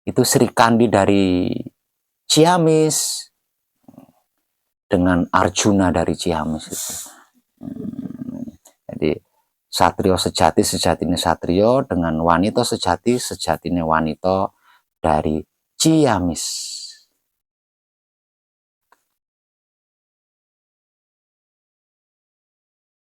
Itu Sri Kandi dari Ciamis. Dengan Arjuna dari Ciamis itu. Jadi satrio sejati sejatine satrio dengan wanita sejati sejatine wanita dari Ciamis.